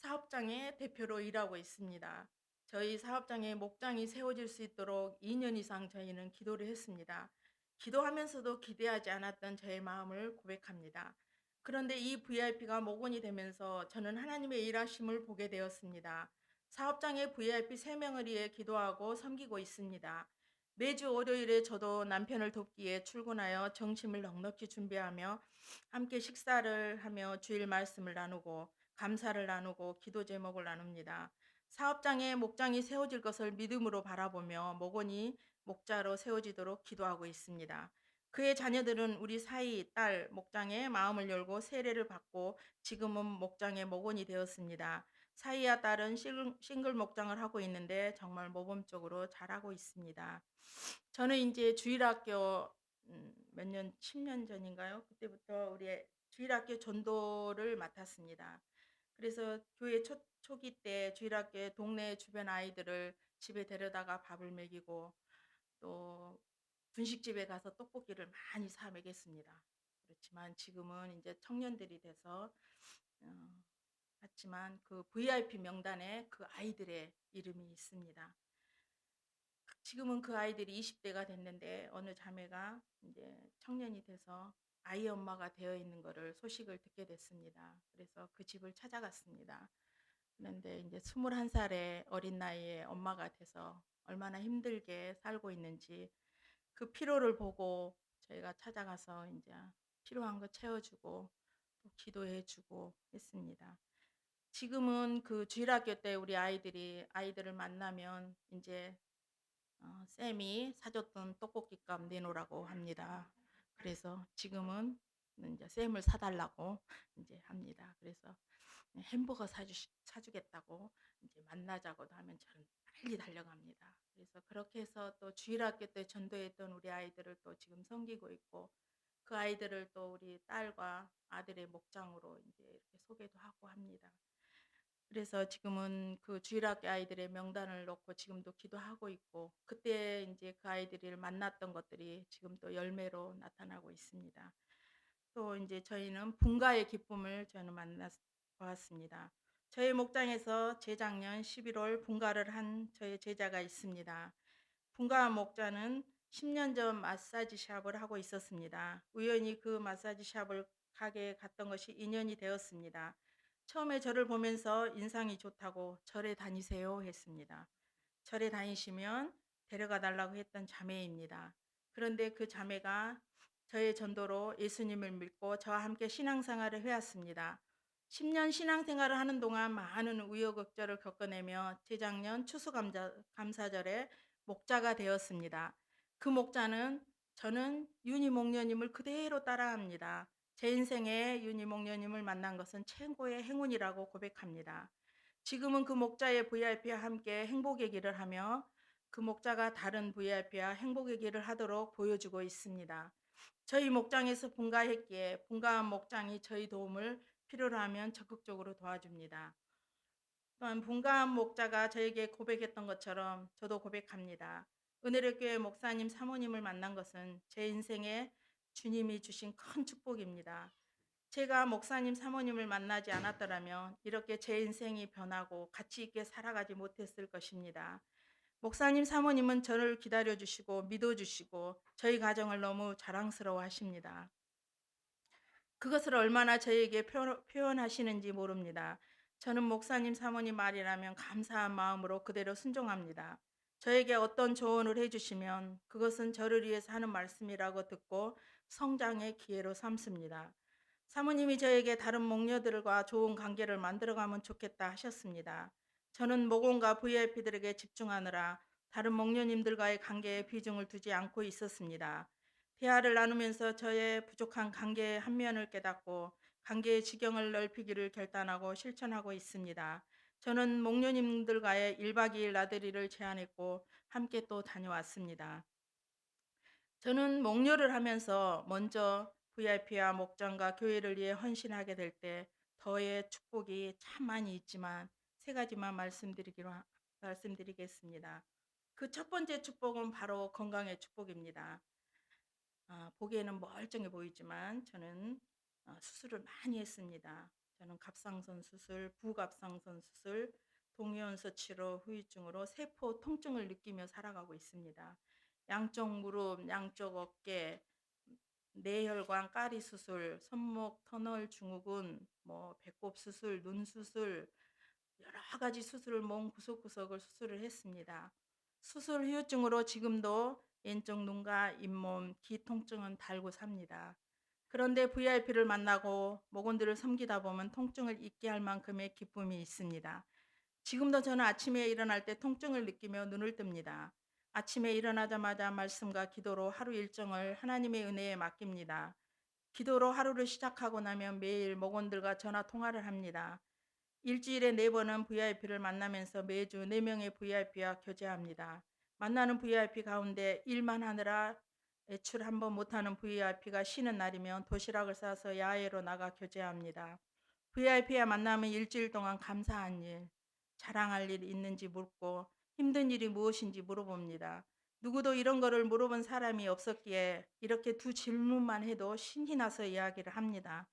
사업장의 대표로 일하고 있습니다. 저희 사업장에 목장이 세워질 수 있도록 2년 이상 저희는 기도를 했습니다. 기도하면서도 기대하지 않았던 저의 마음을 고백합니다. 그런데 이 VIP가 목원이 되면서 저는 하나님의 일하심을 보게 되었습니다. 사업장에 VIP 3명을 위해 기도하고 섬기고 있습니다. 매주 월요일에 저도 남편을 돕기에 출근하여 점심을 넉넉히 준비하며 함께 식사를 하며 주일 말씀을 나누고 감사를 나누고 기도 제목을 나눕니다. 사업장에 목장이 세워질 것을 믿음으로 바라보며 목원이 목자로 세워지도록 기도하고 있습니다. 그의 자녀들은 우리 사이 딸 목장에 마음을 열고 세례를 받고 지금은 목장의 목원이 되었습니다. 사이와 딸은 싱글 목장을 하고 있는데 정말 모범적으로 잘하고 있습니다. 저는 인제 주일학교 몇 년 10년 전인가요? 그때부터 우리 주일학교 전도를 맡았습니다. 그래서 교회 초기 때 주일학교에 동네 주변 아이들을 집에 데려다가 밥을 먹이고 또 분식집에 가서 떡볶이를 많이 사 먹였습니다. 그렇지만 지금은 인제 청년들이 돼서 어 같지만 그 VIP 명단에 그 아이들의 이름이 있습니다. 지금은 그 아이들이 20 대가 됐는데 어느 자매가 인제 청년이 돼서 아이 엄마가 되어 있는 거를 소식을 듣게 됐습니다. 그래서 그 집을 찾아갔습니다. 그런데 인제 21 살의 어린 나이에 엄마가 돼서 얼마나 힘들게 살고 있는지 그 피로를 보고 저희가 찾아가서 인제 필요한 거 채워 주고 또 기도해 주고 했습니다. 지금은 그 주일학교 때 우리 아이들을 만나면 인제 쌤이 사줬던 떡볶이값 내놓으라고 합니다. 그래서 지금은 인제 쌤을 사 달라고 인제 합니다. 그래서 햄버거 사주겠다고 인제 만나자고도 하면 저는 빨리 달려갑니다. 그래서 그렇게 해서 또 주일학교 때 전도했던 우리 아이들을 또 지금 섬기고 있고 그 아이들을 또 우리 딸과 아들의 목장으로 인제 이렇게 소개도 하고 합니다. 그래서 지금은 그 주일학교 아이들의 명단을 놓고 지금도 기도하고 있고 그때 인제 그 아이들을 만났던 것들이 지금 또 열매로 나타나고 있습니다. 또 인제 저희는 분가의 기쁨을 저는 만났 보았습니다. 저희 목장에서 재작년 11월 분가를 한 저의 제자가 있습니다. 분가 목자는 10년 전 마사지 샵을 하고 있었습니다. 우연히 그 마사지 샵을 가게에 갔던 것이 인연이 되었습니다. 처음에 저를 보면서 인상이 좋다고 "절에 다니세요." 했습니다. 절에 다니시면 데려가 달라고 했던 자매입니다. 그런데 그 자매가 저의 전도로 예수님을 믿고 저와 함께 신앙생활을 해 왔습니다. 10년 신앙생활을 하는 동안 많은 우여곡절을 겪어내며 재작년 추수감사절에 목자가 되었습니다. 그 목자는 저는 윤희 목녀님을 그대로 따라합니다. 제 인생에 윤희 목녀님을 만난 것은 최고의 행운이라고 고백합니다. 지금은 그 목자의 VIP와 함께 행복의 길을 하며 그 목자가 다른 VIP와 행복의 길을 하도록 보여주고 있습니다. 저희 목장에서 분가했기에 분가한 목장이 저희 도움을 필요로 하면 적극적으로 도와줍니다. 또한 분가한 목자가 저에게 고백했던 것처럼 저도 고백합니다. 은혜를 교회 목사님 사모님을 만난 것은 제 인생에 주님이 주신 큰 축복입니다. 제가 목사님 사모님을 만나지 않았더라면 이렇게 제 인생이 변하고 가치 있게 살아가지 못했을 것입니다. 목사님 사모님은 저를 기다려주시고 믿어주시고 저희 가정을 너무 자랑스러워 하십니다. 그것을 얼마나 저에게 표현하시는지 모릅니다. 저는 목사님 사모님 말이라면 감사한 마음으로 그대로 순종합니다. 저에게 어떤 조언을 해주시면 그것은 저를 위해서 하는 말씀이라고 듣고 성장의 기회로 삼습니다. 사모님이 저에게 다른 목녀들과 좋은 관계를 만들어가면 좋겠다 하셨습니다. 저는 목원과 VIP들에게 집중하느라 다른 목녀님들과의 관계에 비중을 두지 않고 있었습니다. 대화를 나누면서 저의 부족한 관계의 한 면을 깨닫고 관계의 지경을 넓히기를 결단하고 실천하고 있습니다. 저는 목녀님들과의 1박 2일 나들이를 제안했고 함께 또 다녀왔습니다. 저는 목료를 하면서 먼저 VIP와 목장과 교회를 위해 헌신하게 될 때 더의 축복이 참 많이 있지만 세 가지만 말씀드리겠습니다. 그 첫 번째 축복은 바로 건강의 축복입니다. 보기에는 멀쩡해 보이지만 저는 수술을 많이 했습니다. 저는 갑상선 수술, 부갑상선 수술, 동위원소 치료 후유증으로 세포 통증을 느끼며 살아가고 있습니다. 양쪽 무릎, 양쪽 어깨, 뇌혈관 까리 수술, 손목 터널 증후군, 배꼽 수술, 눈 수술, 여러 가지 수술을 몸 구석구석을 수술을 했습니다. 수술 후유증으로 지금도 왼쪽 눈과 잇몸, 귀 통증은 달고 삽니다. 그런데 VIP를 만나고 목원들을 섬기다 보면 통증을 잊게 할 만큼의 기쁨이 있습니다. 지금도 저는 아침에 일어날 때 통증을 느끼며 눈을 뜹니다. 아침에 일어나자마자 말씀과 기도로 하루 일정을 하나님의 은혜에 맡깁니다. 기도로 하루를 시작하고 나면 매일 목원들과 전화 통화를 합니다. 일주일에 4번은 VIP를 만나면서 매주 4명의 VIP와 교제합니다. 만나는 VIP 가운데 일만 하느라 외출 한번 못하는 VIP가 쉬는 날이면 도시락을 싸서 야외로 나가 교제합니다. VIP와 만나면 일주일 동안 감사한 일, 자랑할 일 있는지 묻고 힘든 일이 무엇인지 물어봅니다. 누구도 이런 거를 물어본 사람이 없었기에 이렇게 두 질문만 해도 신이 나서 이야기를 합니다.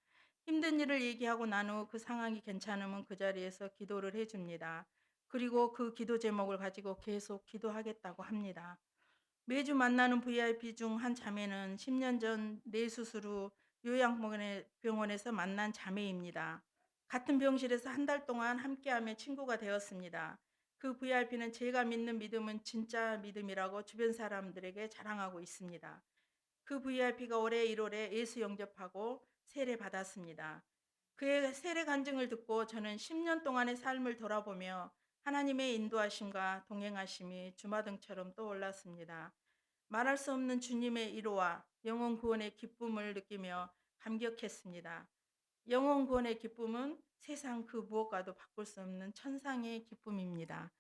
힘든 일을 얘기하고 난 후 그 상황이 괜찮으면 그 자리에서 기도를 해줍니다. 그리고 그 기도 제목을 가지고 계속 기도하겠다고 합니다. 매주 만나는 VIP 중 한 자매는 10년 전 뇌수술 후 요양병원에서 만난 자매입니다. 같은 병실에서 한 달 동안 함께하며 친구가 되었습니다. 그 VIP는 제가 믿는 믿음은 진짜 믿음이라고 주변 사람들에게 자랑하고 있습니다. 그 VIP가 올해 1월에 예수 영접하고 세례 받았습니다. 그의 세례 간증을 듣고 저는 10년 동안의 삶을 돌아보며 하나님의 인도하심과 동행하심이 주마등처럼 떠올랐습니다. 말할 수 없는 주님의 위로와 영혼 구원의 기쁨을 느끼며 감격했습니다. 영혼 구원의 기쁨은 세상 그 무엇과도 바꿀 수 없는 천상의 기쁨입니다.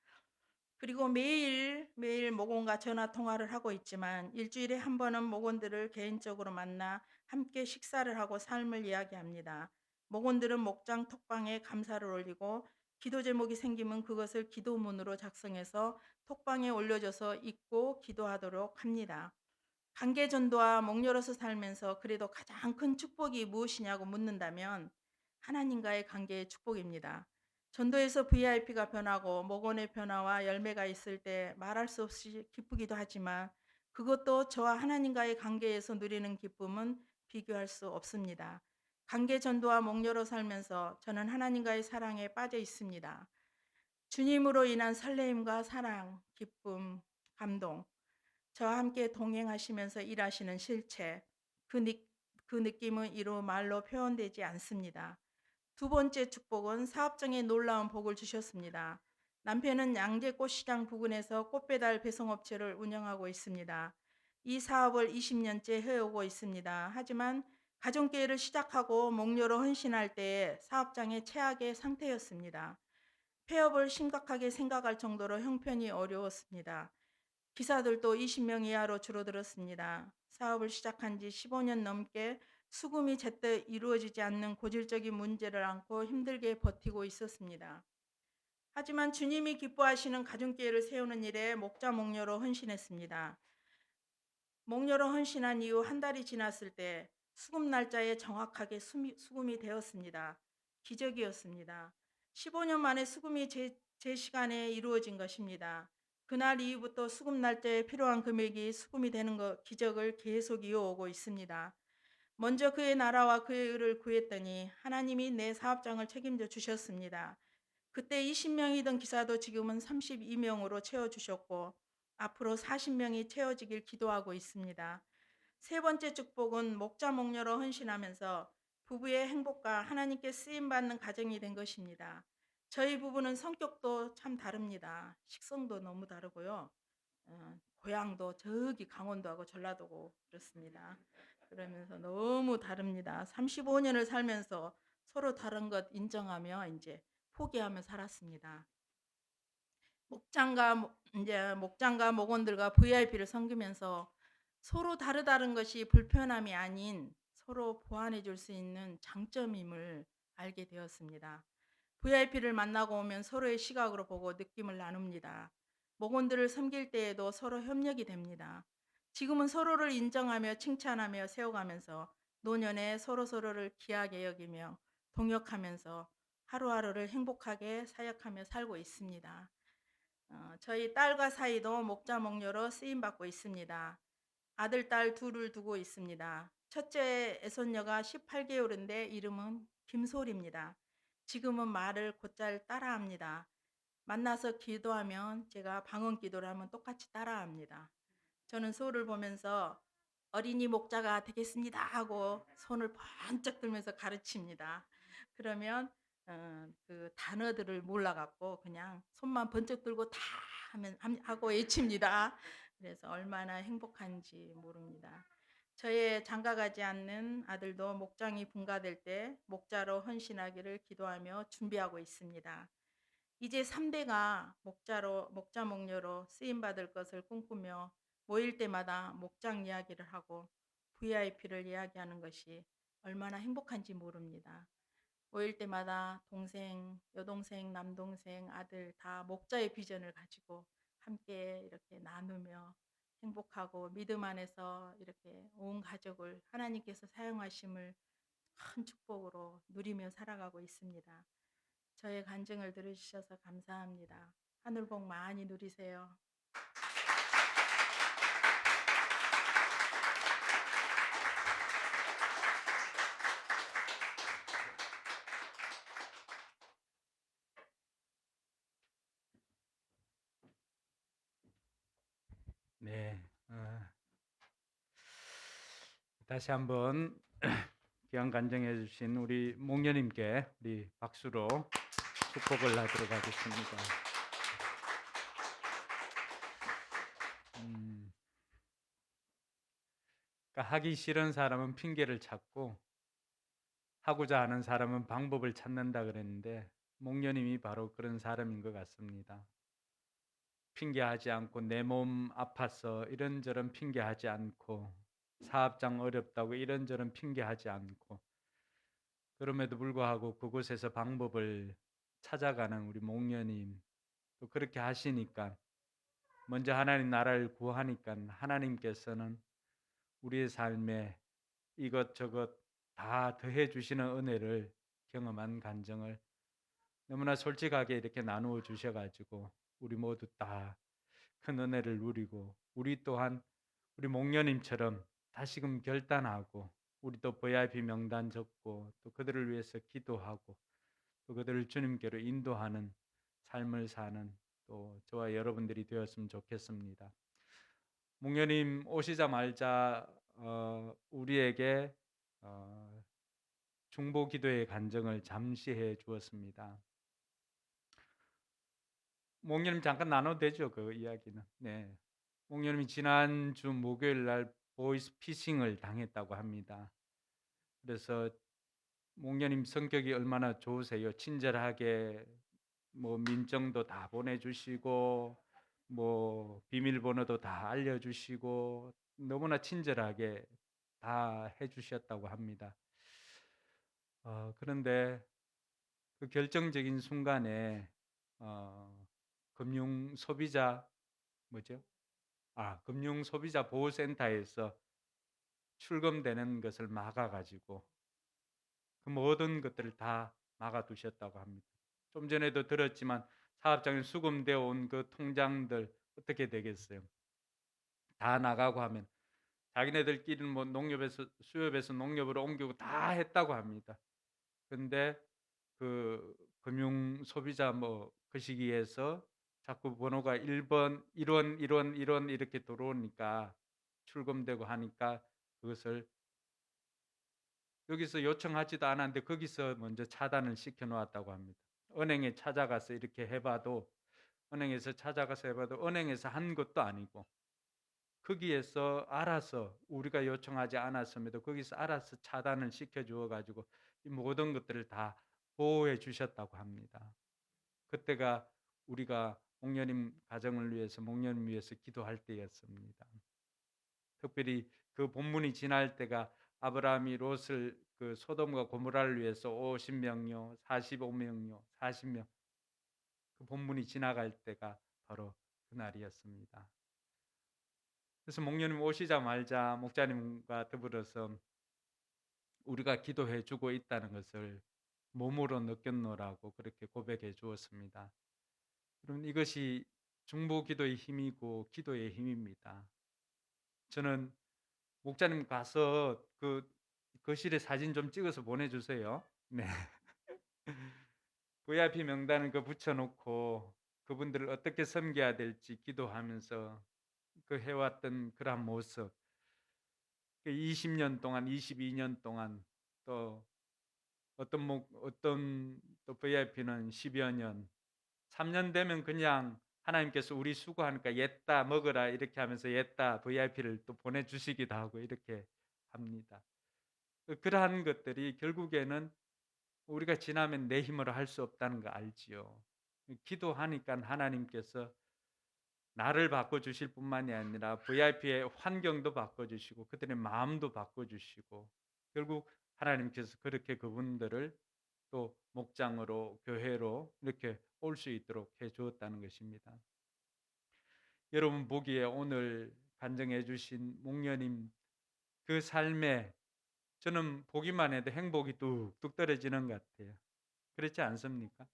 그리고 매일 목원과 전화 통화를 하고 있지만 일주일에 한 번은 목원들을 개인적으로 만나 함께 식사를 하고 삶을 이야기합니다. 목원들은 목장 톡방에 감사를 올리고 기도 제목이 생기면 그것을 기도문으로 작성해서 톡방에 올려줘서 읽고 기도하도록 합니다. 관계 전도와 목녀로서 살면서 그래도 가장 큰 축복이 무엇이냐고 묻는다면 하나님과의 관계의 축복입니다. 전도에서 VIP가 변하고 목원의 변화와 열매가 있을 때 말할 수 없이 기쁘기도 하지만 그것도 저와 하나님과의 관계에서 누리는 기쁨은 비교할 수 없습니다. 관계 전도와 목녀로 살면서 저는 하나님과의 사랑에 빠져 있습니다. 주님으로 인한 설레임과 사랑, 기쁨, 감동, 저와 함께 동행하시면서 일하시는 실체, 그 느낌은 이루 말로 표현되지 않습니다. 두 번째 축복은 사업장에 놀라운 복을 주셨습니다. 남편은 양재 꽃시장 부근에서 꽃배달 배송업체를 운영하고 있습니다. 이 사업을 20년째 해오고 있습니다. 하지만 가정교회를 시작하고 목료로 헌신할 때에 사업장의 최악의 상태였습니다. 폐업을 심각하게 생각할 정도로 형편이 어려웠습니다. 기사들도 20명 이하로 줄어들었습니다. 사업을 시작한 지 15년 넘게 수금이 제때 이루어지지 않는 고질적인 문제를 안고 힘들게 버티고 있었습니다. 하지만 주님이 기뻐하시는 가정교회를 세우는 일에 목자 목료로 헌신했습니다. 목료로 헌신한 이후 한 달이 지났을 때 수금 날짜에 정확하게 수금이 되었습니다. 기적이었습니다. 15년 만에 수금이 제 시간에 이루어진 것입니다. 그날 이후부터 수금 날짜에 필요한 금액이 수금이 되는 기적을 계속 이어오고 있습니다. 먼저 그의 나라와 그의 의를 구했더니 하나님이 내 사업장을 책임져 주셨습니다. 그때 20명이던 기사도 지금은 32명으로 채워주셨고 앞으로 40명이 채워지길 기도하고 있습니다. 세 번째 축복은 목자 목녀로 헌신하면서 부부의 행복과 하나님께 쓰임받는 가정이 된 것입니다. 저희 부부는 성격도 참 다릅니다. 식성도 너무 다르고요. 고향도 저기 강원도하고 전라도고 그렇습니다. 그러면서 너무 다릅니다. 35년을 살면서 서로 다른 것 인정하며 이제 포기하며 살았습니다. 목장과 목원들과 VIP를 섬기면서 서로 다르다는 것이 불편함이 아닌 서로 보완해 줄 수 있는 장점임을 알게 되었습니다. VIP를 만나고 오면 서로의 시각으로 보고 느낌을 나눕니다. 목원들을 섬길 때에도 서로 협력이 됩니다. 지금은 서로를 인정하며 칭찬하며 세워가면서 노년에 서로를 귀하게 여기며 동역하면서 하루하루를 행복하게 사역하며 살고 있습니다. 저희 딸과 사이도 목자 목녀로 쓰임 받고 있습니다. 아들, 딸 둘을 두고 있습니다. 첫째 애손녀가 18개월인데 이름은 김솔입니다. 지금은 말을 곧잘 따라합니다. 만나서 기도하면 제가 방언 기도를 하면 똑같이 따라합니다. 저는 소를 보면서 어린이 목자가 되겠습니다 하고 손을 번쩍 들면서 가르칩니다. 그러면 그 단어들을 몰라갖고 그냥 손만 번쩍 들고 다 하고 외칩니다. 그래서 얼마나 행복한지 모릅니다. 저의 장가가지 않는 아들도 목장이 분가될 때 목자로 헌신하기를 기도하며 준비하고 있습니다. 이제 3대가 목자 목녀로 쓰임 받을 것을 꿈꾸며 모일 때마다 목장 이야기를 하고 VIP를 이야기하는 것이 얼마나 행복한지 모릅니다. 모일 때마다 동생, 여동생, 남동생, 아들 다 목자의 비전을 가지고 함께 이렇게 나누며 행복하고 믿음 안에서 이렇게 온 가족을 하나님께서 사용하심을 큰 축복으로 누리며 살아가고 있습니다. 저의 간증을 들으셔서 감사합니다. 하늘 복 많이 누리세요. 네. 다시 한번 귀한 간증해 주신 우리 목녀님께 우리 박수로 축복을 하도록 하겠습니다. 그러니까 하기 싫은 사람은 핑계를 찾고 하고자 하는 사람은 방법을 찾는다 그랬는데 목녀님이 바로 그런 사람인 것 같습니다. 핑계하지 않고 내 몸 아파서 이런저런 핑계하지 않고 사업장 어렵다고 이런저런 핑계하지 않고 그럼에도 불구하고 그곳에서 방법을 찾아가는 우리 목녀님 또 그렇게 하시니까 먼저 하나님 나라를 구하니까 하나님께서는 우리의 삶에 이것저것 다 더해 주시는 은혜를 경험한 간증을 너무나 솔직하게 이렇게 나누어 주셔가지고 우리 모두 다 큰 은혜를 누리고 우리 또한 우리 목녀님처럼 다시금 결단하고 우리 또 VIP 명단 적고 또 그들을 위해서 기도하고 또 그들을 주님께로 인도하는 삶을 사는 또 저와 여러분들이 되었으면 좋겠습니다. 목녀님 오시자마자 우리에게 중보 기도의 간증을 잠시 해 주었습니다. 목녀님 잠깐 나눠도 되죠? 그 이야기는. 네. 목녀님이 지난주 목요일 날 보이스 피싱을 당했다고 합니다. 그래서 목녀님 성격이 얼마나 좋으세요. 친절하게 뭐 민정도 다 보내주시고 뭐 비밀번호도 다 알려주시고 너무나 친절하게 다 해주셨다고 합니다. 그런데 그 결정적인 순간에 금융 소비자 뭐죠? 금융 소비자 보호센터에서 출금되는 것을 막아 가지고 그 모든 것들을 다 막아 두셨다고 합니다. 좀 전에도 들었지만 사업장에 수금되어 온 그 통장들 어떻게 되겠어요? 다 나가고 하면 자기네들끼리는 뭐 농협에서 수협에서 농협으로 옮기고 다 했다고 합니다. 근데 그 금융 소비자 뭐 그 시기에서 자꾸 번호가 1번, 1원, 1원, 1원 이렇게 들어오니까 출금되고 하니까 그것을 여기서 요청하지도 않았는데 거기서 먼저 차단을 시켜 놓았다고 합니다. 은행에 찾아가서 이렇게 해봐도 은행에서 찾아가서 해봐도 은행에서 한 것도 아니고 거기에서 알아서 우리가 요청하지 않았음에도 거기서 알아서 차단을 시켜 주어 가지고 이 모든 것들을 다 보호해 주셨다고 합니다. 그때가 우리가 목녀님 가정을 위해서 목녀님 위해서 기도할 때였습니다. 특별히 그 본문이 지날 때가 아브라함이 롯을 그 소돔과 고모라를 위해서 50명요, 45명요, 40명 그 본문이 지나갈 때가 바로 그날이었습니다. 그래서 목녀님 오시자마자 목자님과 더불어서 우리가 기도해 주고 있다는 것을 몸으로 느꼈노라고 그렇게 고백해 주었습니다. 여러분 이것이 중보 기도의 힘이고 기도의 힘입니다. 저는 목자님 가서 그 거실에 사진 좀 찍어서 보내주세요. 네. VIP 명단을 그 붙여놓고 그분들을 어떻게 섬겨야 될지 기도하면서 그 해왔던 그러한 모습, 그 20년 동안, 22년 동안 또 어떤 또 VIP는 10여 년, 3년 되면 그냥 하나님께서 우리 수고하니까 옛다 먹어라 이렇게 하면서 옛다 VIP를 또 보내주시기도 하고 이렇게 합니다. 그러한 것들이 결국에는 우리가 지나면 내 힘으로 할 수 없다는 거 알지요. 기도하니까 하나님께서 나를 바꿔주실 뿐만이 아니라 VIP의 환경도 바꿔주시고 그들의 마음도 바꿔주시고 결국 하나님께서 그렇게 그분들을 또 목장으로 교회로 이렇게 올 수 있도록 해 주었다는 것입니다. 여러분 보기에 오늘 간증해 주신 목녀님 그 삶에 저는 보기만 해도 행복이 뚝뚝 떨어지는 것 같아요. 그렇지 않습니까?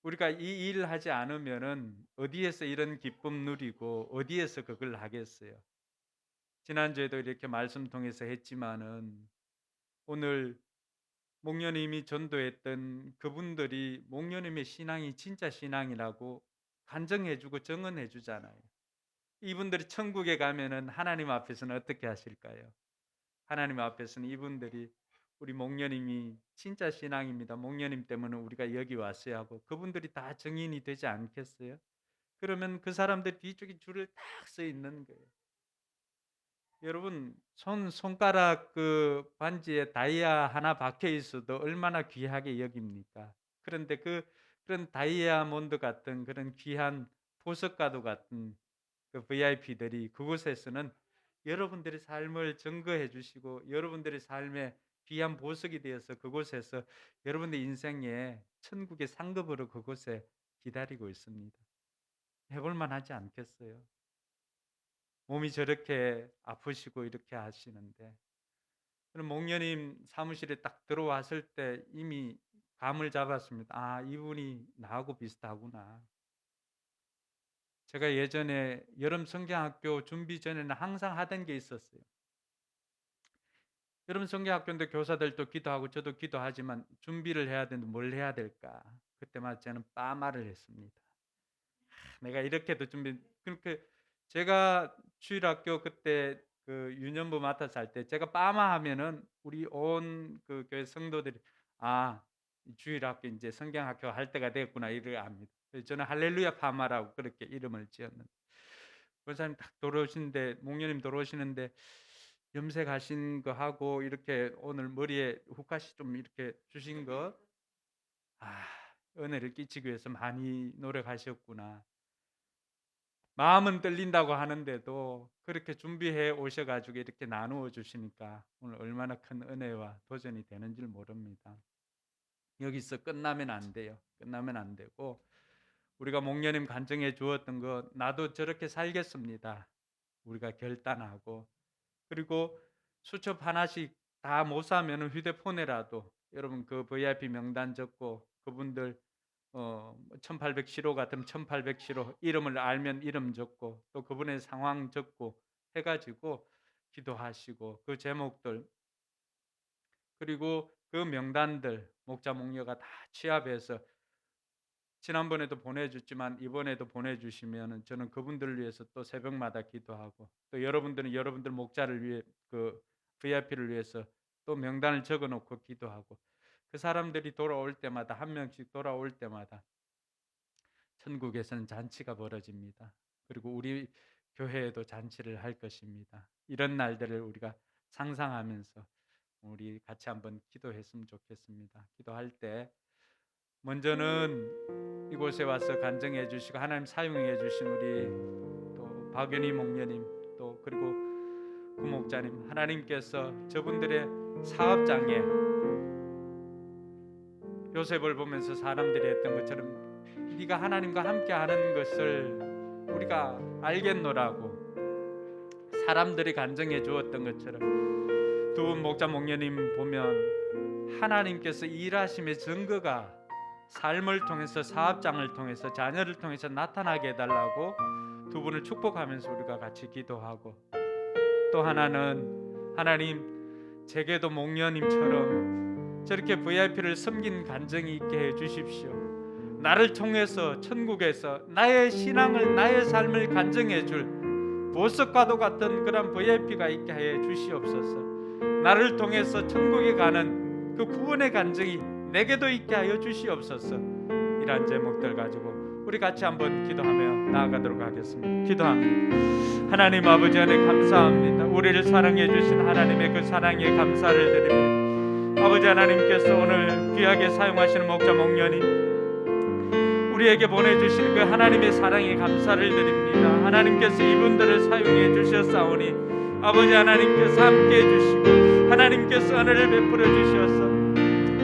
우리가 이 일을 하지 않으면은 어디에서 이런 기쁨 누리고 어디에서 그걸 하겠어요? 지난주에도 이렇게 말씀 통해서 했지만은 오늘 목련님이 전도했던 그분들이 목련님의 신앙이 진짜 신앙이라고 간증해주고 증언해주잖아요. 이분들이 천국에 가면은 하나님 앞에서는 어떻게 하실까요? 하나님 앞에서는 이분들이 우리 목련님이 진짜 신앙입니다. 목련님 때문에 우리가 여기 왔어야 하고 그분들이 다 증인이 되지 않겠어요? 그러면 그 사람들 뒤쪽에 줄을 딱 서 있는 거예요. 여러분 손가락 그 반지에 다이아 하나 박혀 있어도 얼마나 귀하게 여깁니까? 그런데 그런 다이아몬드 같은 그런 귀한 보석과도 같은 그 VIP들이 그곳에서는 여러분들의 삶을 증거해 주시고 여러분들의 삶에 귀한 보석이 되어서 그곳에서 여러분의 인생에 천국의 상급으로 그곳에 기다리고 있습니다. 해볼 만하지 않겠어요? 몸이 저렇게 아프시고 이렇게 하시는데 저는 목련님 사무실에 딱 들어왔을 때 이미 감을 잡았습니다. 아, 이분이 나하고 비슷하구나. 제가 예전에 여름 성경학교 준비 전에는 항상 하던 게 있었어요. 여름 성경학교인데 교사들도 기도하고 저도 기도하지만 준비를 해야 되는데 뭘 해야 될까? 그때마다 저는 빠마를 했습니다. 내가 이렇게도 준비 그렇게 제가 주일학교 그때 그 유년부 맡아서 할 때 제가 빠마 하면은 우리 온 그 교회 성도들이 주일학교 이제 성경학교 할 때가 됐구나 이를 압니다. 그래서 저는 할렐루야 파마라고 그렇게 이름을 지었는데 권사님 딱 들어오시는데, 목련님 들어오시는데 염색하신 거 하고 이렇게 오늘 머리에 후카시 좀 이렇게 주신 거, 은혜를 끼치기 위해서 많이 노력하셨구나. 마음은 떨린다고 하는데도 그렇게 준비해 오셔가지고 이렇게 나누어 주시니까 오늘 얼마나 큰 은혜와 도전이 되는 줄 모릅니다. 여기서 끝나면 안 돼요. 끝나면 안 되고, 우리가 목련님 간증해 주었던 거, 나도 저렇게 살겠습니다, 우리가 결단하고, 그리고 수첩 하나씩 다 못 사면 휴대폰에라도 여러분 그 VIP 명단 적고, 그분들 1800시로 같으면 1800시로 이름을 알면 이름 적고, 또 그분의 상황 적고 해가지고 기도하시고, 그 제목들 그리고 그 명단들 목자 목녀가 다 취합해서 지난번에도 보내줬지만 이번에도 보내주시면 저는 그분들을 위해서 또 새벽마다 기도하고, 또 여러분들은 여러분들 목자를 위해 그 VIP를 위해서 또 명단을 적어놓고 기도하고, 그 사람들이 돌아올 때마다 한 명씩 돌아올 때마다 천국에서는 잔치가 벌어집니다. 그리고 우리 교회에도 잔치를 할 것입니다. 이런 날들을 우리가 상상하면서 우리 같이 한번 기도했으면 좋겠습니다. 기도할 때 먼저는 이곳에 와서 간증해 주시고 하나님 사용해 주신 우리 또 박연희 목녀님, 또 그리고 구목자님, 하나님께서 저분들의 사업장에 요셉을 보면서 사람들이 했던 것처럼 네가 하나님과 함께 하는 것을 우리가 알겠노라고 사람들이 간증해 주었던 것처럼, 두 분 목자 목녀님 보면 하나님께서 일하심의 증거가 삶을 통해서, 사업장을 통해서, 자녀를 통해서 나타나게 해달라고 두 분을 축복하면서 우리가 같이 기도하고, 또 하나는 하나님 제게도 목녀님처럼 저렇게 VIP를 섬긴 간증이 있게 해 주십시오. 나를 통해서 천국에서 나의 신앙을, 나의 삶을 간증해 줄 보석과도 같은 그런 VIP가 있게 해 주시옵소서. 나를 통해서 천국에 가는 그 구원의 간증이 내게도 있게 하여 주시옵소서. 이러한 제목들 가지고 우리 같이 한번 기도하며 나아가도록 하겠습니다. 기도합니다. 하나님 아버지 안에 감사합니다. 우리를 사랑해 주신 하나님의 그 사랑에 감사를 드립니다. 아버지 하나님께서 오늘 귀하게 사용하시는 목자 목련이 우리에게 보내주신 그 하나님의 사랑에 감사를 드립니다. 하나님께서 이분들을 사용해 주셨사오니 아버지 하나님께서 함께해 주시고 하나님께서 은혜를 베풀어 주셔서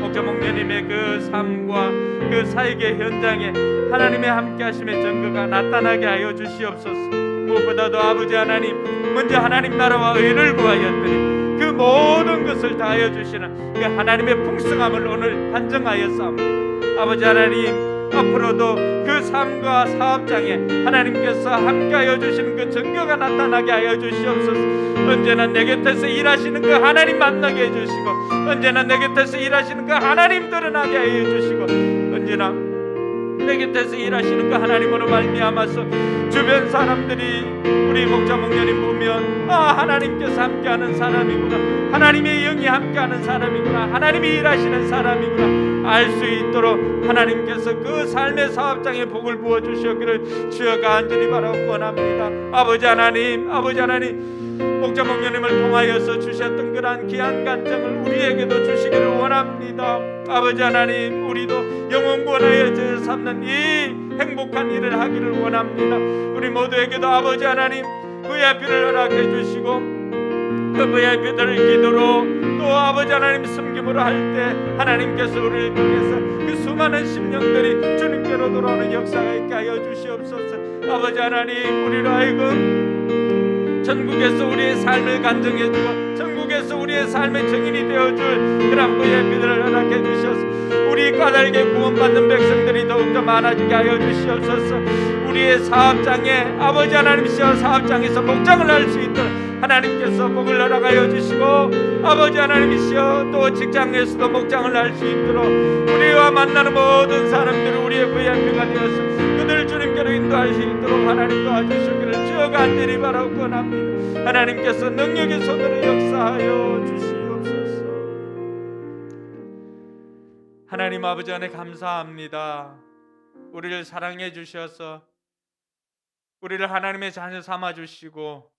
목자 목련님의 그 삶과 그 사역의 현장에 하나님의 함께하심의 증거가 나타나게 하여 주시옵소서. 무엇보다도 아버지 하나님, 먼저 하나님 나라와 의를 구하였더니 그 모든 것을 다하여 주시는 그 하나님의 풍성함을 오늘 판정하였사옵니다. 아버지 하나님, 앞으로도 그 삶과 사업장에 하나님께서 함께하여 주시는 그 증거가 나타나게 하여 주시옵소서. 언제나 내 곁에서 일하시는 그 하나님 만나게 해주시고, 언제나 내 곁에서 일하시는 그 하나님 드러나게 하여 주시고, 언제나 내 곁에서 일하시는 그 하나님으로 말미암아서 주변 사람들이 우리 목자 목련님 보면 하나님께서 함께하는 사람이구나, 하나님의 영이 함께하는 사람이구나, 하나님이 일하시는 사람이구나 알 수 있도록 하나님께서 그 삶의 사업장에 복을 부어 주시기를 주여 간절히 바라고 원합니다. 아버지 하나님, 목자 목련님을 통하여서 주셨던 그러한 귀한 간증을 우리에게도 주시기를 원합니다. 아버지 하나님, 우리도 영원 구원하여 저 삼는 이 행복한 일을 하기를 원합니다. 우리 모두에게도 아버지 하나님 VIP를 허락해 주시고, 그 VIP들을 기도로 또 아버지 하나님 섬김으로 할 때 하나님께서 우리를 통해서 그 수많은 심령들이 주님께로 돌아오는 역사가 있게 하여 주시옵소서. 아버지 하나님, 우리로 하여금 전국에서 우리의 삶을 간증해주고 전국에서 우리의 삶의 증인이 되어줄 그런 VIP들을 허락해 주셔서 우리 까닭에 구원받는 백성들이 더욱더 많아지게 하여 주시옵소서. 우리의 사업장에 아버지 하나님이시여 사업장에서 목장을 할 수 있도록 하나님께서 복을 허락하여 주시고, 아버지 하나님이시여 또 직장에서도 목장을 할 수 있도록 우리와 만나는 모든 사람들이 우리의 VIP가 되어서 그들을 주님께로 인도할 수 있도록 하나님 도와주시기를 주여 간절히 바라고 원합니다. 하나님께서 능력의 손으로 역사하여 주시옵소서. 하나님 아버지 안에 감사합니다. 우리를 사랑해 주셔서 우리를 하나님의 자녀 삼아 주시고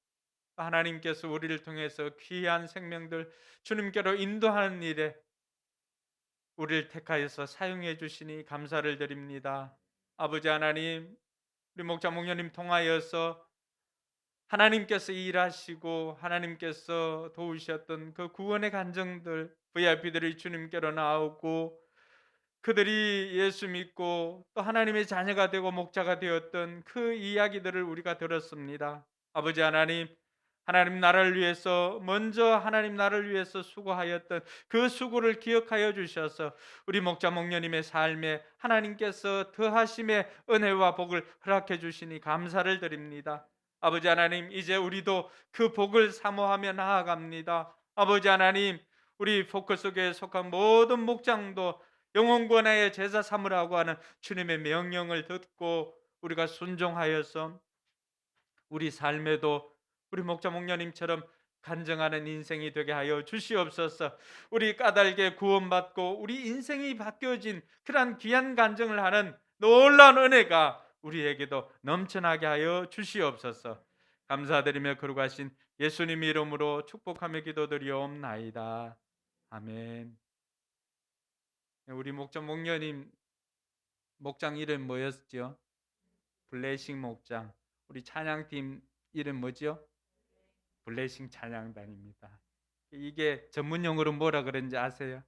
하나님께서 우리를 통해서 귀한 생명들 주님께로 인도하는 일에 우리를 택하여서 사용해 주시니 감사를 드립니다. 아버지 하나님, 우리 목자 목녀님 통하여서 하나님께서 일하시고 하나님께서 도우셨던 그 구원의 간증들, VIP들이 주님께로 나오고 그들이 예수 믿고 또 하나님의 자녀가 되고 목자가 되었던 그 이야기들을 우리가 들었습니다. 아버지 하나님, 하나님 나라를 위해서 먼저 하나님 나라를 위해서 수고하였던 그 수고를 기억하여 주셔서 우리 목자 목녀님의 삶에 하나님께서 더하심의 은혜와 복을 허락해 주시니 감사를 드립니다. 아버지 하나님, 이제 우리도 그 복을 사모하며 나아갑니다. 아버지 하나님, 우리 포커스교회에 속한 모든 목장도 영혼권의 제자 삼으라고 하는 주님의 명령을 듣고 우리가 순종하여서 우리 삶에도 우리 목자 목녀님처럼 간증하는 인생이 되게 하여 주시옵소서. 우리 까닭에 구원받고 우리 인생이 바뀌어진 그러한 귀한 간증을 하는 놀라운 은혜가 우리에게도 넘쳐나게 하여 주시옵소서. 감사드리며 거룩하신 예수님 이름으로 축복하며 기도드리옵나이다. 아멘. 우리 목자 목녀님 목장 이름 뭐였죠? 블레싱 목장. 우리 찬양팀 이름 뭐죠? 블레싱 찬양단입니다. 이게 전문 용어로 뭐라 그런지 아세요?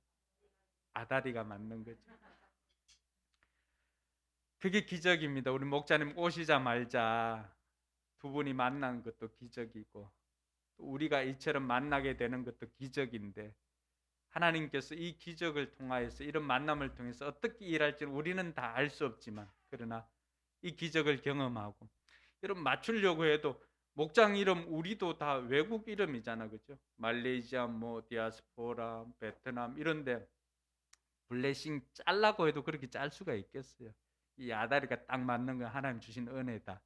아다리가 맞는 거죠. 그게 기적입니다. 우리 목자님 오시자마자 두 분이 만난 것도 기적이고 우리가 이처럼 만나게 되는 것도 기적인데 하나님께서 이 기적을 통하여서 이런 만남을 통해서 어떻게 일할지는 우리는 다 알 수 없지만 그러나 이 기적을 경험하고 이름 맞추려고 해도 목장 이름 우리도 다 외국 이름이잖아, 그죠? 말레이시아, 뭐 디아스포라, 베트남 이런데 블레싱 짤라고 해도 그렇게 짤 수가 있겠어요? 이 아다리가 딱 맞는 건 하나님 주신 은혜다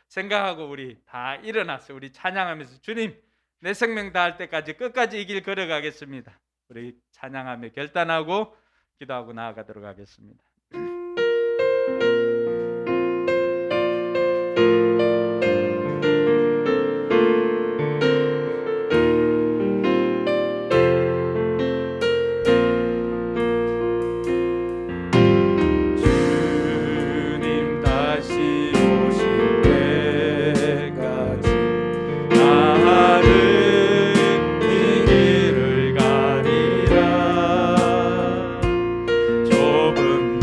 생각하고 우리 다 일어나서 우리 찬양하면서 주님 내 생명 다할 때까지 끝까지 이 길 걸어가겠습니다. 우리 찬양하며 결단하고 기도하고 나아가도록 하겠습니다. 주님 다시 오실 때까지 나는 이 길을 가리라. 좁은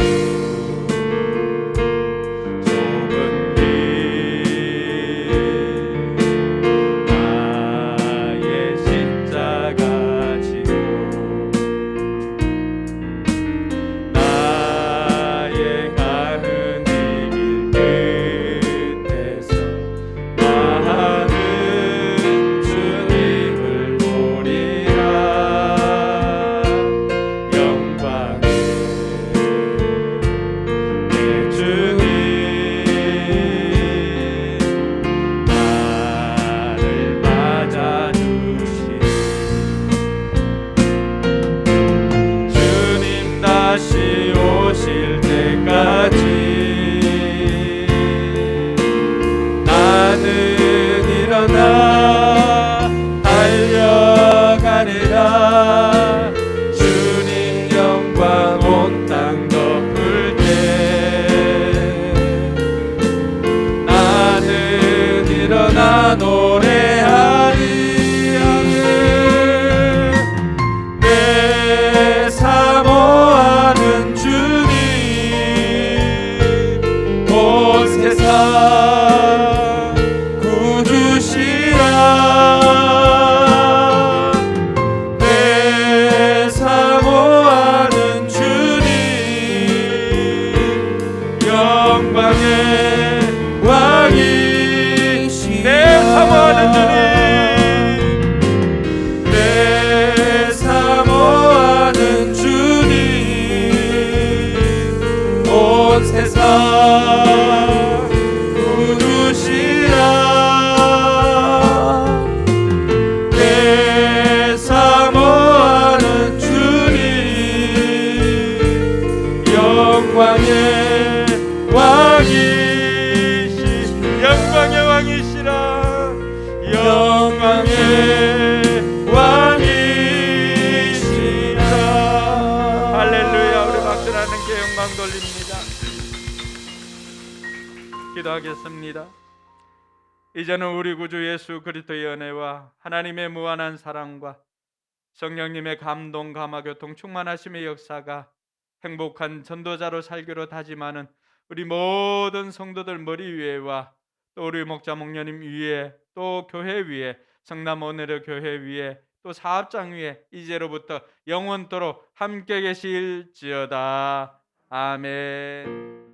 영광의 왕이시다. 할렐루야. 우리 박수 하나님께 영광 돌립니다. 기도하겠습니다. 이제는 우리 구주 예수 그리스도의 은혜와 하나님의 무한한 사랑과 성령님의 감동 감화 교통 충만하심의 역사가 행복한 전도자로 살기로 다짐하는 우리 모든 성도들 머리 위에와 또 우리 목자 목녀님 위에 또 교회 위에 성남 오늘의 교회 위에 또 사업장 위에 이제로부터 영원토록 함께 계실지어다. 아멘.